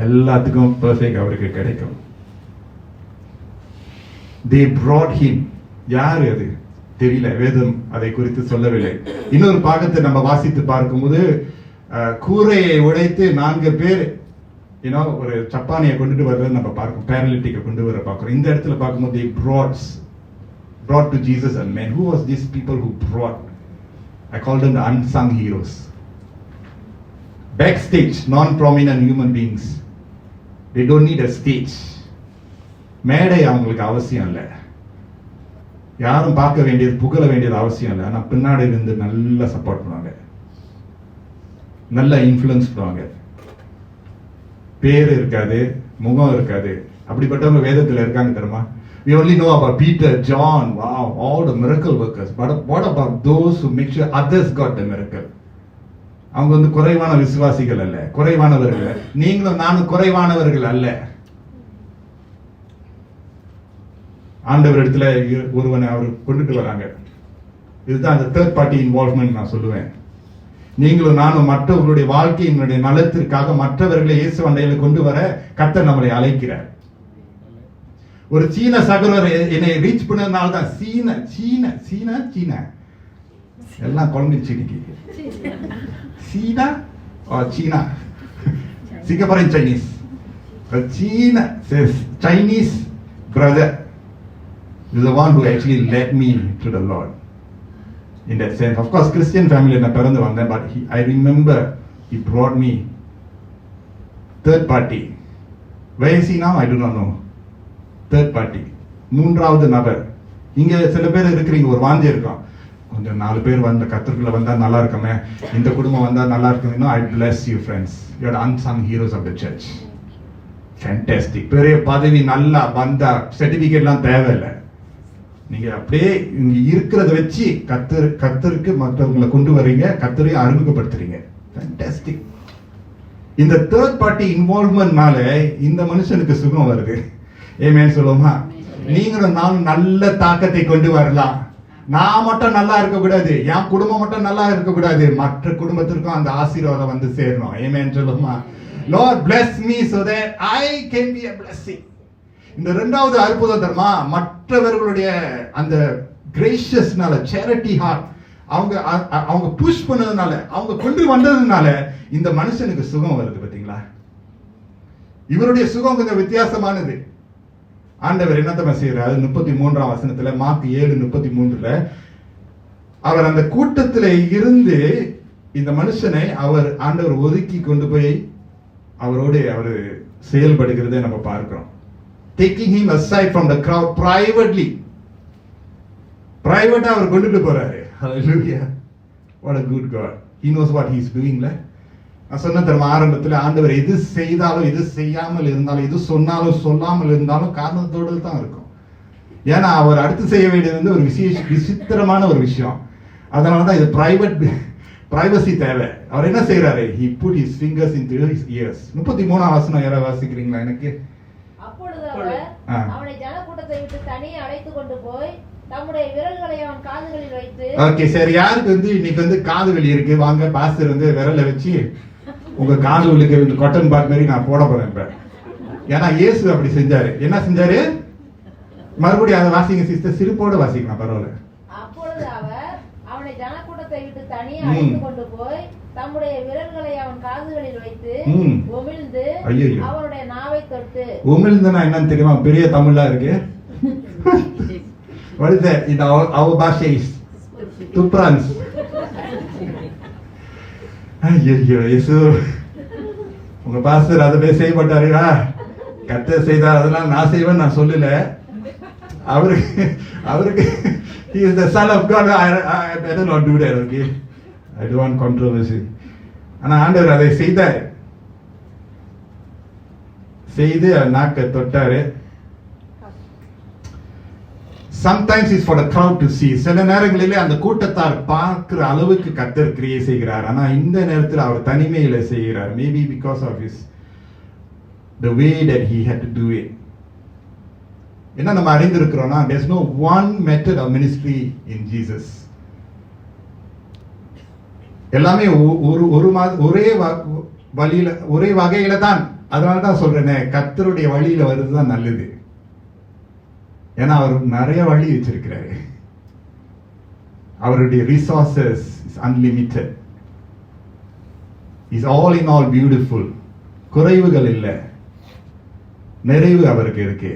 எல்லாத்துக்கும் perfect அவருக்கு கிடைக்கும். They brought him. யார் அது தெரியல, வேதம் அதை குறித்து சொல்லவில்லை. இன்னொரு பாகத்தை நம்ம வாசித்து பார்க்கும்போது கூரையை உடைத்து 4 பேர் ஒரு சப்பானியை கொண்டுட்டு வர்றது நம்ம பார்க்கணும், பேரலிட்டிக்கை கொண்டு வர பார்க்கிறோம். இந்த இடத்துல பார்க்கும்போது they brought to Jesus a man. Who was these people who brought? I call them the unsung heroes. Backstage, non-prominent human beings. They don't need a stage. மேடை அவங்களுக்கு அவசியம் இல்லை, யாரும் பார்க்க வேண்டியது புகழ வேண்டியது அவசியம் இல்லை. ஆனா பின்னாடி இருந்து நல்லா சப்போர்ட் பண்ணுவாங்க, நல்லா இன்ஃப்ளூயன்ஸ் பண்ணுவாங்க. பேர் இருக்காது, முகம் இருக்காது, அப்படிப்பட்டவங்க வேதத்தில் இருக்காங்க தெரியுமா? We only know about Peter, John, wow, all the miracle workers. But what about those who make sure others got the miracle? அவங்க வந்து குறைவான விசுவாசிகள் அல்ல, குறைவானவர்கள். நீங்களும் நானும் குறைவானவர்கள் அல்ல. ஆண்டவர் இடத்துல ஒருவனை அவர் கொண்டுட்டு வராங்க. இதுதான் அந்த தேர்ட் பார்ட்டி இன்வால்வ்மெண்ட் நான் சொல்லுவேன். நீங்களும் நானும் மற்றவர்களுடைய வாழ்க்கையினுடைய நலத்திற்காக மற்றவர்களை இயேசு அண்டையில கொண்டு வர கர்த்தர் நம்மளை அழைக்கிறார். ஒரு சீன சகோதரர் என்னை ரீச் பண்ணதுனால தான் சீனா எல்லாம் குழம்பிடுச்சு இன்னைக்கு. சீனா சீனா சிங்கப்பூரின் Chinese Chinese brother is the one who actually led me to the Lord in that sense. Of course, Christian family na pirandu vanda, but I remember he brought me. Third party. Where is he now? I do not know. Third party. மூன்றாவது நபர். இங்க சில பேர் இருக்கிறீங்க, ஒரு வாந்தி இருக்கும், கொஞ்சம் 4 பேர் வந்த கர்த்தருக்குள்ள வந்தா நல்லா இருக்குமே, இந்த குடும்பம் வந்தா நல்லா இருக்குமே. I bless you friends. You are the unsung heroes of the church. Fantastic. பெரிய பதவி நல்லா வந்தா சர்டிபிகேட்லாம் தேவையில்லை. நீங்க அப்படியே இங்க இருக்கிறத வச்சு கர்த்தருக்கு மற்றவங்களை கொண்டு வரீங்க, கர்த்தரையும் அறிமுகப்படுத்துறீங்க. Fantastic. இந்த தேர்ட் பார்ட்டி இன்வால்வ்மென்ட்னால இந்த மனுஷனுக்கு சுகம் வருது. ஆமென் சொல்லுமா? நீங்களும் நானும் நல்ல தாக்கத்தை கொண்டு வரலாம். நான் மட்டும் நல்லா இருக்க கூடாது, என் குடும்பம் மட்டும் நல்லா இருக்க கூடாது, மற்ற குடும்பத்திற்கும் அந்த ஆசீர்வாதம் வந்து சேரணும். ஆமென் சொல்லுமா? Lord bless me so that I can be a blessing. இந்த இரண்டாவது அற்புதம் தர்மா, மற்றவர்களுடைய அந்த கிரேஷியஸ்னால, சேரிட்டி ஹார்ட், அவங்க புஷ் பண்ணதுனால, அவங்க கொண்டு வந்ததுனால இந்த மனுஷனுக்கு சுகம் வருது. பாத்தீங்களா? இவருடைய சுகம் கொஞ்சம் வித்தியாசமானது. ஆண்டவர் என்ன செய்யறாரு? 33ஆம் வசனத்துல, மார்க் 7:33, அவர் அந்த கூட்டத்துல இருந்து இந்த மனுஷனை ஆண்டவர் ஒதுக்கி கொண்டு போய் அவரோடு அவர் செயல்படுகிறதை நம்ம பார்க்கிறோம். Taking him aside from the crowd privately. பிரைவேட்டா அவர் கொண்டுட்டு போறாரு. Hallelujah. What a good God. He knows what he's doing. நான் சொன்ன தர்ம ஆரம்பத்தில், ஆண்டவர் எது செய்தாலும் எது செய்யாமல் இருந்தாலும் எது சொன்னாலும் சொல்லாமல் இருந்தாலும் காரணத்தோடு தான் இருக்கும். ஏன்னா அவர் அடுத்து செய்ய வேண்டியது வந்து ஒரு விசித்திரமான ஒரு விஷயம். அதனாலதான் இது பிரைவசி தேவை. அவர் என்ன செய்யறாரு? He put his fingers into his ears. 33ஆம் வசனம் யாராவது வாசிக்கிறீங்களா? எனக்கு அப்பொழுது அவர் அவனை ஜனக்கூட்டத்தில் கூட்டத்தை விட்டு தனியே அழைத்து கொண்டு போய் தம்முடைய விரல்களை அவன் காதுகளில் வைத்து. ஓகே, சரி. யாருக்கு இன்னைக்கு காது வலி இருக்கு, வாங்க பாஸ்டர் விரல்ல வச்சு உங்க காது வலிக்கு காட்டன் பாட் மாதிரி நான் போட போறேன் இப்ப. ஏன்னா இயேசு அப்படி செஞ்சாரு. என்ன செஞ்சாரு? மறுபடியும் அதை வாசிங்க சிஸ்டர், சிரிப்போட வாசிக்கலாம், பரவாயில்ல. அப்பொழுது அவர் அவனை ஜனக்கூட்டத்தை விட்டு தனியே அழைத்து கொண்டு போய் தம்முடைய விரல்களை அவன் காதுகளில் வைத்து உமிழ்ந்து அவனுடைய நாவை தொட்டு. உமிழ்ந்துனா என்னன்னு தெரியுமா? பெரிய தமிழா இருக்கு. What is that? In our Basha is tuprans. ஐயோ இயேசு, உங்க பாஸ்டர் அதை செய்ய மாட்டாருடா, கர்த்தர் செய்தார், அதெல்லாம் நான் செய்வேன் நான் சொல்லல. அவருக்கு he is the son of God. I better not do that, okay? I don't want controversy. ஆனா ஆண்டவர் அதை செய்து நாக்க தொட்டாரு. Sometimes it's for the crowd to see. சில நேரங்களிலே அந்த கூட்டத்தார் பார்க்கிற அளவுக்கு கர்த்தர் கிரியை செய்கிறார். ஆனா இந்த நேரத்தில் அவர் தனிமையில செய்கிறார். Maybe because of the way that he had to do it. என்ன நம்ம அறிந்திருக்கிறோம்னா, there's no one method of ministry in Jesus. எல்லாமே ஒரே வழியில ஒரே வகையில தான். அதனால தான் சொல்றேனே, கர்த்தருடைய வழியில வருதுதான் நல்லது. ஏன்னா அவர் நிறைய வழி வச்சிருக்கிறாரு. அவருடைய resources is unlimited. Is all in all beautiful. குறைவுகள் இல்லை, நிறைவு அவருக்கு இருக்கு.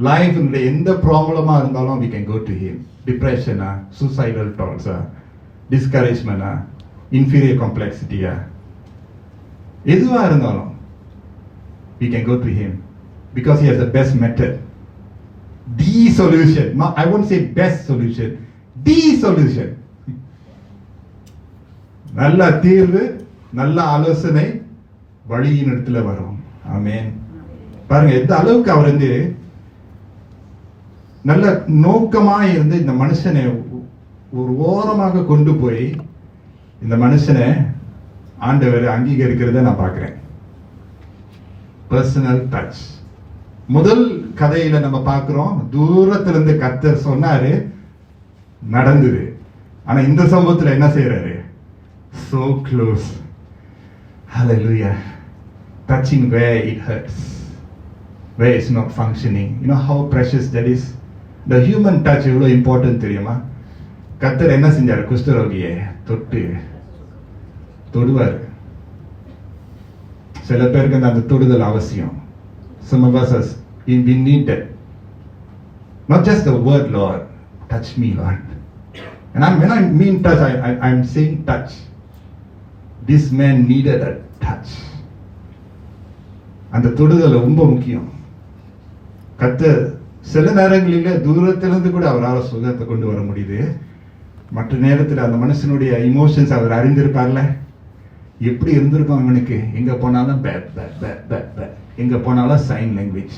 லைஃப்னுடைய எந்த ப்ராப்ளமா இருந்தாலும் we can go to him. டிப்ரெஷனா, சூசைடல் தாட்ஸா, டிஸ்கரேஜ்மெண்டா, இன்ஃபீரியர் காம்ப்ளெக்சிட்டியா, எதுவா இருந்தாலும் we can go to him because he has the best method. The solution. I won't say best solution. The solution. நல்ல தீர்வு, நல்ல ஆலோசனை வழியின் இடத்துல வரும். ஆமென். பாருங்க எந்த அளவுக்கு அவர் நல்ல நோக்கமா இருந்து இந்த மனுஷனை ஒரு ஓரமாக கொண்டு போய் இந்த மனுஷனை ஆண்டவர் அங்கீகரிக்கிறத நான் பார்க்கிறேன். Personal touch. முதல் கதையில நம்ம பார்க்கிறோம், தூரத்திலிருந்து கர்த்தர் சொன்னாரு, நடந்தது. ஆனா இந்த சம்பவத்துல என்ன செய்யறாரு? So close. Hallelujah. Touching where it hurts, where it's not functioning. You know how precious that is. The human touch எவ்வளவு இம்பார்ட்டன்ட் தெரியுமா? கர்த்தர் என்ன செஞ்சாரு? குஷ்டரோகியை தொடுவார். சில பேருக்கு அந்த தொடுதல் அவசியம். Some of us we need that. Not just the word, Lord, touch me, Lord. And when I mean touch, I'm saying touch. This man needed a touch. அந்த தொடுதல் ரொம்ப முக்கியம். கர்த்தர் சில நேரங்களிலே தூரத்திலிருந்து கூட அவரால் சுகத்தை கொண்டு வர முடியுது. மற்ற நேரத்தில் அந்த மனுஷனுடைய இமோஷன்ஸ் அவர் அறிந்திருப்பார்ல, எப்படி இருந்திருக்கும் அவனுக்கு. எங்க போனாலும் எங்க போனாலும் sign language.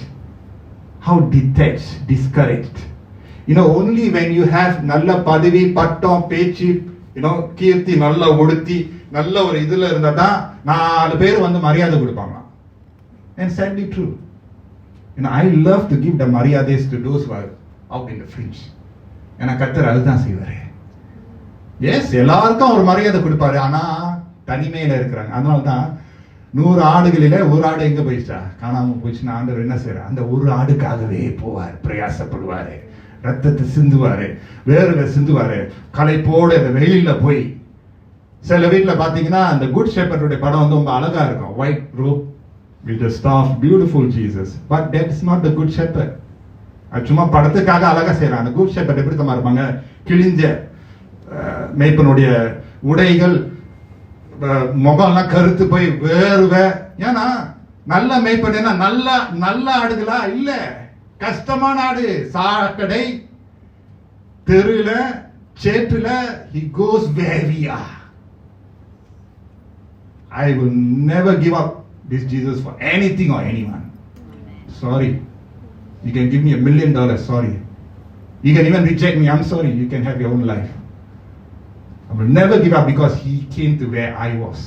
How detached, discouraged. Only when you have நல்ல பதவி, பட்டம், பேச்சு, கீர்த்தி, நல்ல ஒடுத்தி, நல்ல ஒரு இதுல இருந்தா தான் 4 பேர் மரியாதை கொடுப்பாங்க. And sadly true. I love to give the mariyades to those who are out in the fringe. ஏன்னா கர்த்தர் அதுதான் செய்வாரு. எஸ், எல்லாருக்கும் ஒரு மரியாதை கொடுப்பாரு. ஆனா தனிமையில இருக்கிறாங்க. அதனால்தான் 100 ஆடுகளில ஒரு ஆடு எங்க போயிடுச்சா, காணாம போயிடுச்சுன்னா ஆண்டவர் என்ன செய்யறாரு? அந்த ஒரு ஆடுக்காகவே போவார், பிரயாசப்படுவாரு, ரத்தத்தை சிந்துவாரு, வேர்வை சிந்துவாரு, களைப்போடு அந்த வெயில்ல போய். சில வீட்டுல பாத்தீங்கன்னா அந்த குட் ஷெப்பர்டுடைய படம் ரொம்ப அழகா இருக்கும். White rope with the staff, beautiful Jesus, but that is not the good shepherd. அது சும்மா படத்துக்காக அழகா செய்யறாங்க. அந்த குட் ஷெப்பர்ட் எப்படி தான் இருப்பாங்க? கிழிஞ்ச மேய்ப்பனுடைய உடைகள், முகம்லாம் கருத்து போய் வேர்வை. ஏன்னா நல்ல மேய்ப்பன் நல்ல ஆடுகளா இல்ல, கஷ்டமான ஆடு. சாக்கடை, தெருல, சேற்றுல, he goes where we are. I will never give up this Jesus for anything or anyone. Sorry. You can give me $1 million. Sorry. You can even reject me. I'm sorry. You can have your own life. I will never give up because he came to where I was.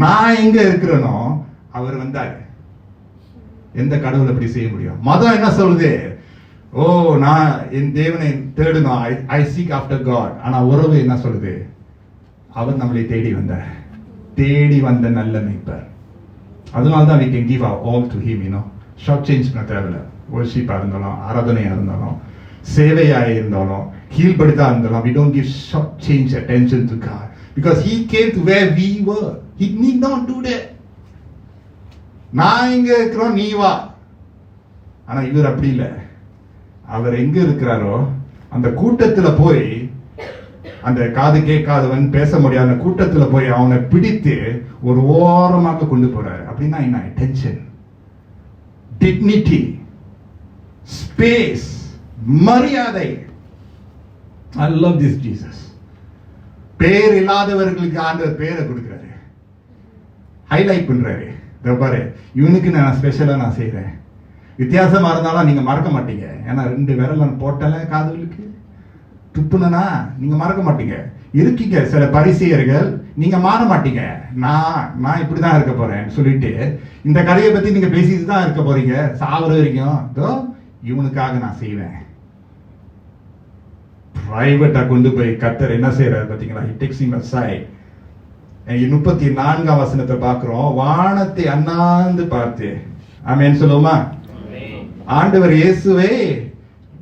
நான் எங்க இருக்கிறனோ அவர் வந்தாரு. எந்த கடவுள் அப்படி செய்ய முடியும்? மதம் என்ன சொல்லுது? ஓ நான் என் தேவனை தேடணும், ஐ சீக் ஆஃப்டர் காட். ஆனா உறவு என்ன சொல்லுது? அவர் நம்மளை தேடி வந்தார், தேடி வந்த நல்ல மேய்ப்பர். அதனால தான் we can give our all to him, you know. Short change பண்ண தேவையில்ல. வர்ஷிப்பா இருந்தாலும், ஆராதனையா இருந்தாலும், சேவையா இருந்தாலும், கீழ்படுத்தா இருந்தாலும், we don't give short change attention to God because he came to where we were. He need not do that. நான் இங்க இருக்கிறோம், நீ வா. ஆனா இவர் அப்படி இல்லை. அவர் எங்க இருக்கிறாரோ அந்த கூட்டத்துல போய், அந்த காது கேட்காதவன் பேச முடியாத கூட்டத்துல போய் அவனை பிடித்து ஒரு ஓரமாக கொண்டு போறாரு. அப்படின்னா என்ன? அட்டென்ஷன், டிக்னிட்டி, ஸ்பேஸ், மரியாதை. I love this Jesus. பேர் இல்லாதவர்களுக்கு ஆண்டவர் பேரை கொடுக்கிறாரு, ஹைலைட் பண்றாரு. பாரு, இவனுக்கு நான் ஸ்பெஷலா நான் செய்யறேன். வித்தியாசமா இருந்தாலும் நீங்க மறக்க மாட்டீங்க. ஏன்னா 2 விரல் நான் போட்டல காதுகளுக்கு துப்புனா நீங்க மறக்க மாட்டீங்க. இருக்கீங்க சில பரிசேயர்கள், நீங்க மாற மாட்டீங்க. நான் இப்படிதான் இருக்க போறேன் சொல்லிட்டு இந்த கதையை பத்தி நீங்க பேசிட்டு தான் இருக்க போறீங்க சாவர வரைக்கும். இவனுக்காக நான் செய்வேன். பிரைவேட்டா கொண்டு போய் கர்த்தர் என்ன செய்யறாரு பாத்தீங்களா? He takes him aside. 34ஆம் வசனத்தை பார்க்கிறோம். வானத்தை அண்ணாந்து பார்த்து, ஆமென் சொல்லுமா? ஆண்டவர் இயேசுவே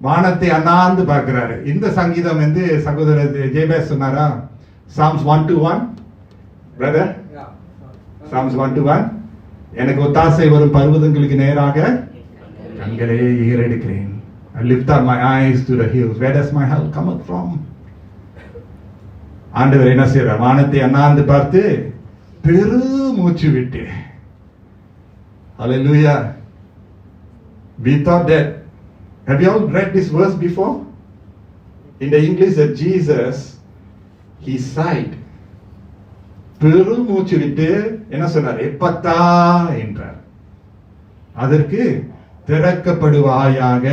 வானத்தை அண்ணாந்து பார்க்கிறாரு. இந்த சங்கீதம் வந்து சகோதரர் ஜேபேஸ் சொன்னாரா? Psalms 1-1 brother, Psalms 1-1. எனக்கு ஒத்தாசை வரும் பர்வதங்களுக்கு நேராக கண்களை ஏறெடுக்கிறேன். I lift up my eyes to the hills. Where does my help come from? ஆண்டவர் என்ன செய்யறார்? வானத்தை அண்ணாந்து பார்த்து பெரு மூச்சு விட்டு. Hallelujah. We thought that, have you all read this verse before? In the English that Jesus, he sighed. பெரு மூச்சு விட்டு என்ன சொன்னார்? எப்பத்தா என்றார். அதற்கு திறக்கப்படுவாயாக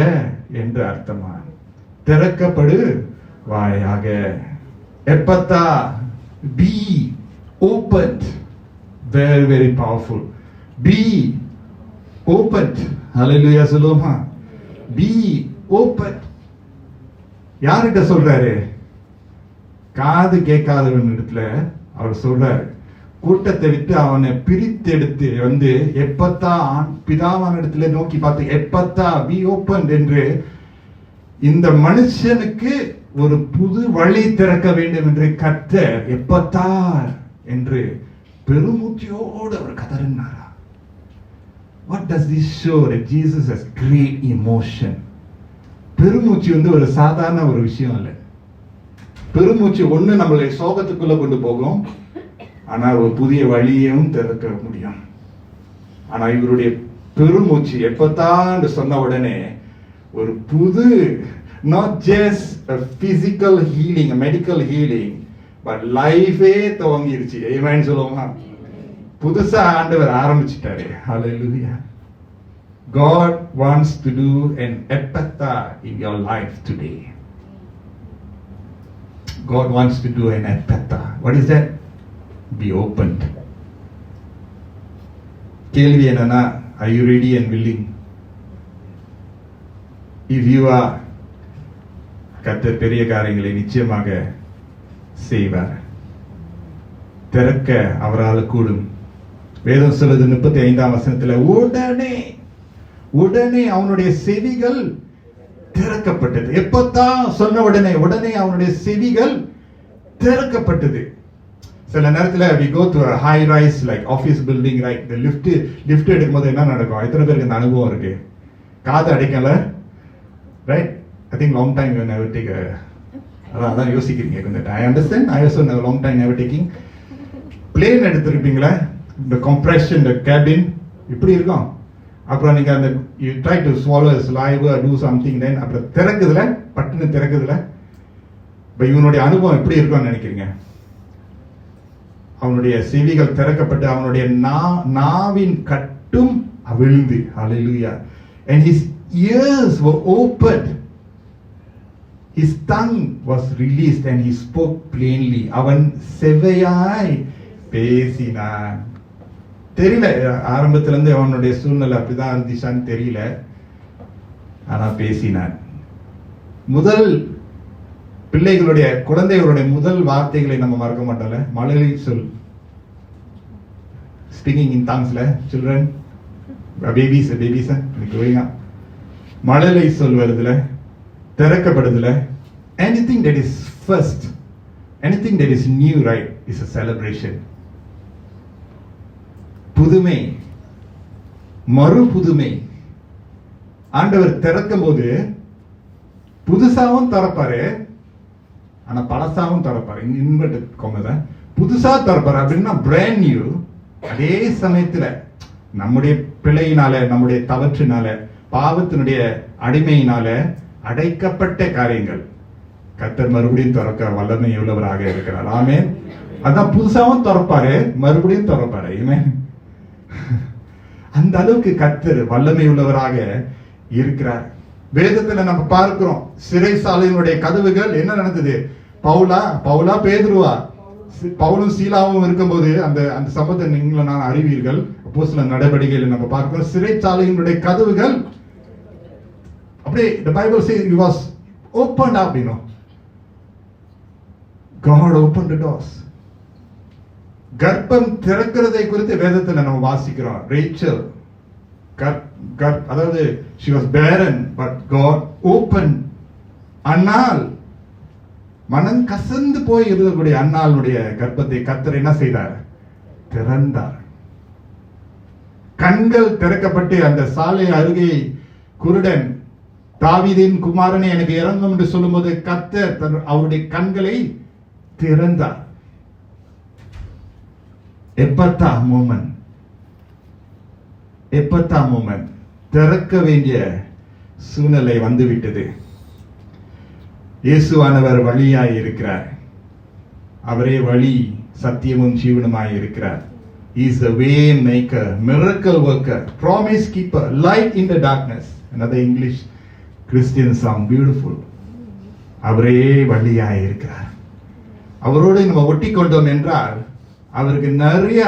என்று அர்த்தமா? திறக்கப்படுவாயாக. எப்பத்தா, be opened. Very very powerful. Be opened. Hallelujah சொல்லுமா? Be opened. யார்கிட்ட சொல்றாரு? காது கேட்காதவன் இடத்துல அவர் சொல்றாரு. கூட்டத்தை விட்டு அவனை பிரித்தெடுத்து வந்து எப்பத்தா பிதாவான இடத்துல நோக்கி பார்த்து எப்பத்தா be opened என்று இந்த மனுஷனுக்கு ஒரு புது வழி திறக்க வேண்டும் என்று கர்த்தர் எப்பத்தா என்று பெருமூச்சியோடு அவர் கதறினாரா. What does this show? That Jesus has great emotion. பெருமூச்சு வந்து ஒரு சாதாரண ஒரு விஷயம் இல்லை. பெருமூச்சு ஒண்ணு நம்மளை சோகத்துக்குள்ள கொண்டு போகும், ஆனா ஒரு புதிய வழியையும் திறக்க முடியும். ஆனா இவருடைய பெருமூச்சு எப்பத்தான் சொன்ன உடனே ஒரு புது, not just a physical healing, a medical healing, but life-ஏ துவங்கிருச்சு. ஆமென் சொல்லுவோமா? புதுசா ஆண்டவர் ஆரம்பிச்சிட்டாரு. Hallelujah. God wants to do an ephphatha in your life today. God wants to do an ephphatha. What is that? Be opened. கேள்வி என்னன்னா, are you ready and willing? If you are, கர்த்தர் பெரிய காரியங்களை நிச்சயமாக செய்வார். திறக்க அவரால் கூடும். வேதம் சொல்லுது 35ஆம் வசனத்துல, உடனே அவனுடைய செவிகள் திறக்கப்பட்டது. எப்பத்தான் சொன்ன உடனே அவனுடைய செவிகள் திறக்கப்பட்டது. சில நேரத்துல we go to a high rise like office building, right? The lift எடுக்கும்போது என்ன நடக்கும்? எத்தனை பேருக்கு இந்த அனுபவம் இருக்கு? காது அடைக்கல, right? I think long time you never take a, அதான் யோசிக்கிறீங்க கொஞ்சம். I understand. I also know long time never taking. plane எடுத்திருப்பீங்களா? the compression, the cabin இப்படி இருக்கும். அப்புறம் நீங்க அந்த you try to swallow a saliva or do something, then அப்புறம் திறக்குதுல, பட்டுன்னு திறக்குதுல. இவனுடைய அனுபவம் எப்படி இருக்கும்னு நினைக்கிறீங்க? அவனுடைய செவிகள் திறக்கப்பட்டு அவனுடைய நாவின் கட்டும் அவிழ்ந்து. Hallelujah. And his ears were opened. His tongue was released and he spoke plainly. அவன் செவ்வையாய் பேசினான். தெரியல, ஆரம்பத்துல இருந்து அவனுடைய சூழ்நிலை அப்படிதான் இருந்துச்சான்னு தெரியல, ஆனா பேசினான். முதல் பிள்ளைகளுடைய குழந்தைகளுடைய முதல் வார்த்தைகளை நம்ம மறக்க மாட்டோம்ல. மழலை சொல், ஸ்பீக்கிங் இன் டாங்ஸ்ல, சில்ட்ரன் பேபிஸ் கோயிங் அப், மழலை சொல் வருதுல, திறக்கப்படுதுல. Anything that is first, anything that is new, right, is a celebration. புதுமை, மறு புதுமை. ஆண்டவர் திறக்கும் போது புதுசாவும் திறப்பாரு, ஆனா பழசாவும் திறப்பாரு. இன்வெர்டட் கோமதா, புதுசா திறப்பாரு அப்படின்னா பிராண்ட் நியூ. அதே சமயத்துல நம்முடைய பிழையினால, நம்முடைய தவற்றினால, பாவத்தினுடைய அடிமையினால அடைக்கப்பட்ட காரியங்கள் கர்த்தர் மறுபடியும் திறக்க வல்லமை உள்ளவராக இருக்கிறார். ஆமென். அதான் புதுசாவும் திறப்பாரு, மறுபடியும் திறப்பாரு. ஆமென். அந்த அளவுக்கு கர்த்தர் வல்லமை உள்ளவராக இருக்கிறார். வேதத்துல நம்ம பார்க்கிறோம், சிறைசாலையினுடைய கதவுகள் என்ன நடந்தது? பவுலா பேதுருவா, பவுலும் சீலாவும் இருக்கும்போது அந்த அந்த சம்பவத்தை நீங்களும் நான் அறிவீர்கள். அப்போஸ்தலர் நடவடிக்கையில் நம்ம பார்க்கிறோம், சிறைச்சாலையினுடைய கதவுகள் அப்படியே the Bible says it was opened up, you know. God opened the doors. கர்ப்பம் திறக்கிறதை குறித்து வேதத்துல நம்ம வாசிக்கிறோம். ரேச்சல் அதாவது she was barren but God opened. அன்னாள், மனம் கசந்து போய் இருக்கக்கூடிய அன்னாளுடைய கர்ப்பத்தை கர்த்தர் என்ன செய்தார்? திறந்தார். கண்கள் திறக்கப்பட்டு அந்த சாலை அருகே குருடன், தாவீதின் குமாரனை எனக்கு இறங்கும் என்று சொல்லும்போது கர்த்தர் அவருடைய கண்களை திறந்தார். எப்பத்தா மூமென்ட், திறக்க வேண்டிய சூழ்நிலை வந்துவிட்டது. இயேசுவானவர் வழியாய் இருக்கிறார். அவரே வழி, சத்தியமும் ஜீவனுமாய் இருக்கிறார். He is the way maker, miracle worker, promise keeper, light in the darkness. Another English Christian song, beautiful. அவரே வழியாய் இருக்கிறார். அவரோடு நம்ம ஒட்டி கொண்டோம் என்றால் அவருக்கு நிறைய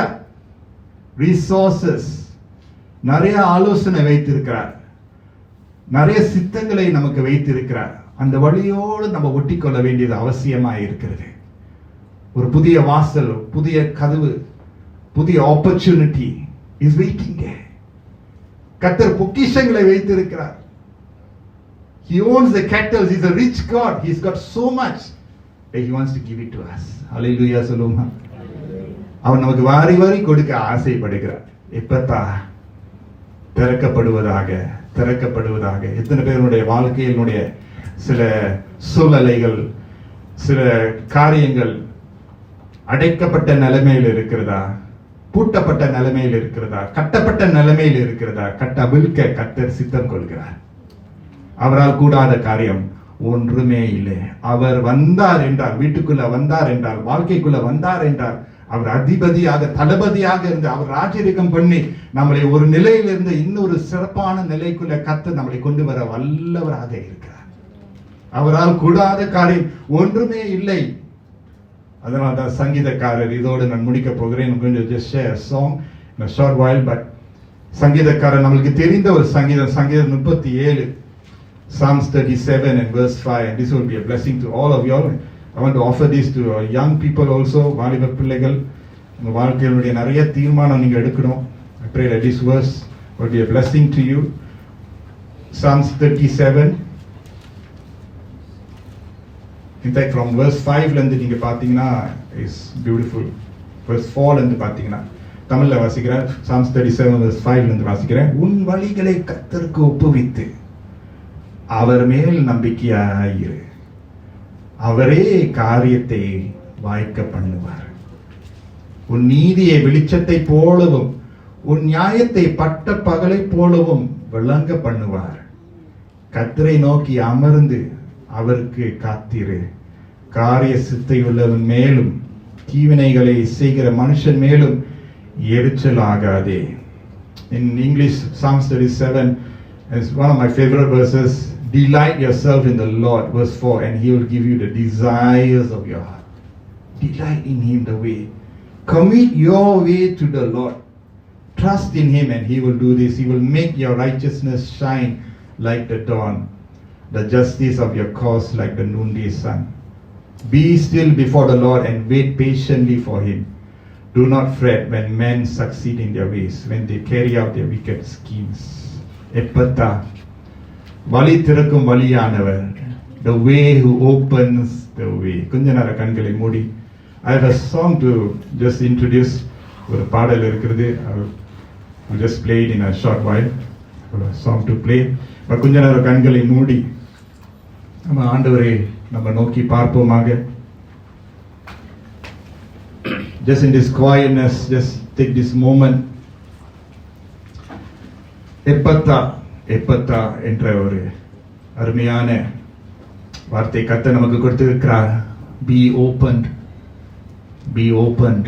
ரிசோர்சஸ், நிறைய ஆலோசனை வைத்திருக்கிறார், நிறைய சித்தங்களை நமக்கு வைத்திருக்கிறார். அந்த வழியோடு நம்ம ஒட்டி கொள்ள வேண்டியது அவசியமாக இருக்கிறது. ஒரு புதிய வாசல், புதிய கதவு, புதிய ஆப்பர்ச்சுனிட்டி இஸ் வெயிட்டிங் தேர். கர்த்தர் பொக்கிஷங்களை வைத்திருக்கிறார். He owns the cattle. He's a rich God. He's got so much that he wants to give it to us. Hallelujah, சொல்லுமா. அவர் நமக்கு வாரி வாரி கொடுக்க ஆசைப்படுகிறார். எப்பத்தா திறக்கப்படுவதாக. எத்தனை பேருடைய வாழ்க்கையினுடைய சில சூழ்நிலைகள், சில காரியங்கள் அடைக்கப்பட்ட நிலைமையில் இருக்கிறதா, பூட்டப்பட்ட நிலைமையில் இருக்கிறதா, கட்டப்பட்ட நிலைமையில் இருக்கிறதா? கட்டவிழ்க்க கர்த்தர் சித்தம் கொள்கிறார். அவரால் கூடாத காரியம் ஒன்றுமே இல்லை. அவர் வந்தார் என்றால், வீட்டுக்குள்ள வந்தார் என்றால், வாழ்க்கைக்குள்ள வந்தார் என்றால், அவர் அதிபதியாக, தளபதியாக இருந்து அவர் ராஜரிகம் பண்ணி நம்மளை ஒரு நிலையிலிருந்து இன்னொரு சிறப்பான நிலைக்குள்ள கர்த்தர் நம்மளை கொண்டு வர வல்லவராக இருக்கிறார். அவரால் கூடாத காரியம் ஒன்றுமே இல்லை. அதனால தான் சங்கீதக்காரர், இதோடு நான் முடிக்க போகிறேன். I'm going to just share a song in a short while, but சங்கீதக்காரர் நம்மளுக்கு தெரிந்த ஒரு சங்கீதம், சங்கீதம் 37, Psalms 37 and verse 5, and this will be a blessing to all of you all. I want to offer this to young people also. வாலிப பிள்ளைகள், உங்க வாழ்க்கையினுடைய நிறைய தீர்மானம் நீங்க எடுக்கணும். I pray that this verse will be a blessing to you. Psalms 37, in fact from verse 5 ல இருந்து நீங்க பாத்தீங்கன்னா is beautiful. verse 4 ல இருந்து பாத்தீங்கன்னா, தமிழ்ல வாசிக்கிறேன். Psalms 37 verse 5 ல இருந்து வாசிக்கிறேன். உன் வழிகளை கர்த்தருக்கு ஒப்புவித்து அவர் மேல் நம்பிக்கையாயிரு, அவரே காரியத்தை வாய்க்க பண்ணுவார். உன் நீதியை வெளிச்சத்தை போலவும் உன் நியாயத்தை பட்ட பகலை போலவும் விளங்க பண்ணுவார். கர்த்தரை நோக்கி அமர்ந்து அவருக்கு காத்திரு. காரிய சித்தையுள்ளவன் மேலும் தீவினைகளை செய்கிற மனுஷன் மேலும் எரிச்சல் ஆகாதே. In English, Psalms 37 is one of my favorite verses. Delight yourself in the Lord, verse 4, and he will give you the desires of your heart. Delight in him the way. Commit your way to the Lord. Trust in him and he will do this. He will make your righteousness shine like the dawn. the justice of your cause like the noonday sun. Be still before the Lord and wait patiently for him. Do not fret when men succeed in their ways, when they carry out their wicked schemes. Ephphatha, வழி திறக்கும் வழியானவர், the way who opens the way. கொஞ்ச நேர கண்களை மூடி. I have a song to just introduce. ஒரு பாடல் இருக்கிறது. I'll just play it in a short while. A song to play. கொஞ்ச நேர கண்களை மூடி நம்ம ஆண்டவரை நம்ம நோக்கி பார்ப்போமாக. Just in this quietness, just take this moment. எப்பத்தா என்ற ஒரு அருமையான வார்த்தை கர்த்தர் நமக்கு கொடுத்திருக்கிறார். Be opened, be opened.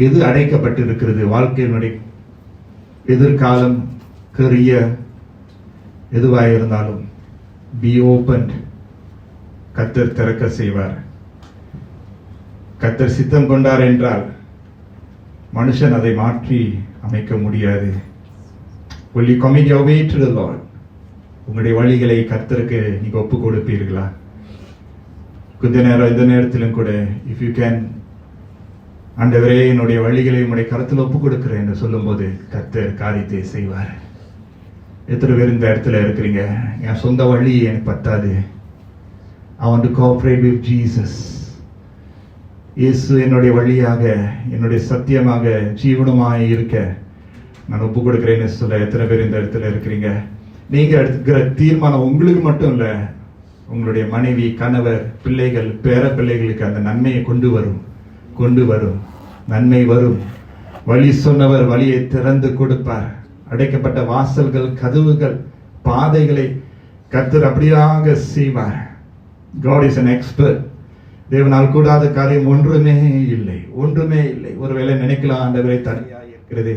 எது அடைக்கப்பட்டிருக்கிறது வாழ்க்கையினுடைய எதிர்காலம், கரியர், எதுவாக இருந்தாலும் be opened. கர்த்தர் திறக்க செய்வார். கர்த்தர் சித்தம் கொண்டார் என்றால் மனுஷன் அதை மாற்றி அமைக்க முடியாது. Will you commit your way to the Lord? உங்களுடைய வழிகளை கர்த்தருக்கு நீங்க ஒப்பு கொடுப்பீர்களா? கொஞ்ச நேரம் இந்த நேரத்திலும் கூட if you can, ஆண்டவரே என்னுடைய வழிகளை உங்களுடைய கருத்தில் ஒப்பு கொடுக்கிறேன் என்று சொல்லும்போது கர்த்தர் காரியத்தை செய்வார். எத்தனை பேர் இந்த இடத்துல இருக்கிறீங்க? என் சொந்த வழி எனக்கு பத்தாது. I want to cooperate with Jesus. இயேசு என்னுடைய வழியாக, என்னுடைய சத்தியமாக, ஜீவனமாக இருக்க நான் ஒப்பு கொடுக்கிறேன்னு சொல்ல எத்தனை பேர் இந்த இடத்துல இருக்கிறீங்க? நீங்க எடுக்கிற தீர்மானம் உங்களுக்கு மட்டும் இல்ல, உங்களுடைய மனைவி, கணவர், பிள்ளைகள், பேர பிள்ளைகளுக்கு அந்த நன்மையை கொண்டு வரும். நன்மை வரும். வழி சொன்னவர் வழியை திறந்து கொடுப்பார். அடைக்கப்பட்ட வாசல்கள், கதவுகள், பாதைகளை கர்த்தர் அப்படியாக செய்வார். God is an expert. தேவனால் கூடாத காரியம் ஒன்றுமே இல்லை. ஒருவேளை நினைக்கலாம், ஆண்டவரை தனியாக இருக்கிறது,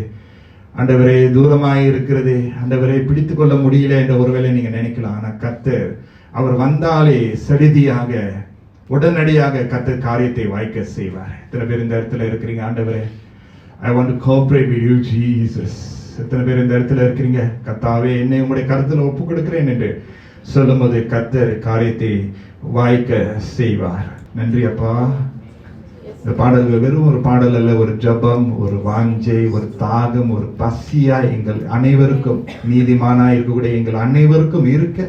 ஆண்டவரே தூரமாய் இருக்கிறது, ஆண்டவரை பிடித்து கொள்ள முடியல என்ற ஒருவேளை நீங்க நினைக்கலாம். ஆனா கர்த்தர் அவர் வந்தாலே சடிதியாக, உடனடியாக கர்த்தர் காரியத்தை வாய்க்க செய்வார். எத்தனை பேர் இந்த இடத்துல இருக்கிறீங்க? ஆண்டவரே, I want to cooperate with you, Jesus. எத்தனை பேர் இந்த இடத்துல இருக்கிறீங்க? கர்த்தாவே, என்னை உங்களுடைய கருத்துல ஒப்பு கொடுக்கிறேன் என்று சொல்லும்போது கர்த்தர் காரியத்தை வாய்க்க செய்வார். நன்றி அப்பா. இந்த பாடல்கள் வெறும் ஒரு பாடல் அல்ல, ஒரு ஜபம், ஒரு வாஞ்சை, ஒரு தாகம், ஒரு பசியா எங்கள் அனைவருக்கும், நீதிமானா இருக்கக்கூடிய எங்கள் அனைவருக்கும் இருக்க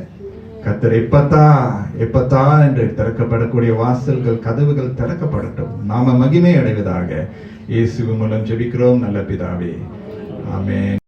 கர்த்தர் எப்பத்தா என்று திறக்கப்படக்கூடிய வாசல்கள், கதவுகள் திறக்கப்படட்டும். நாம மகிமை அடைவதாக. இயேசுவின் மூலம் ஜெபிக்கிறோம் நல்ல பிதாவே. ஆமென்.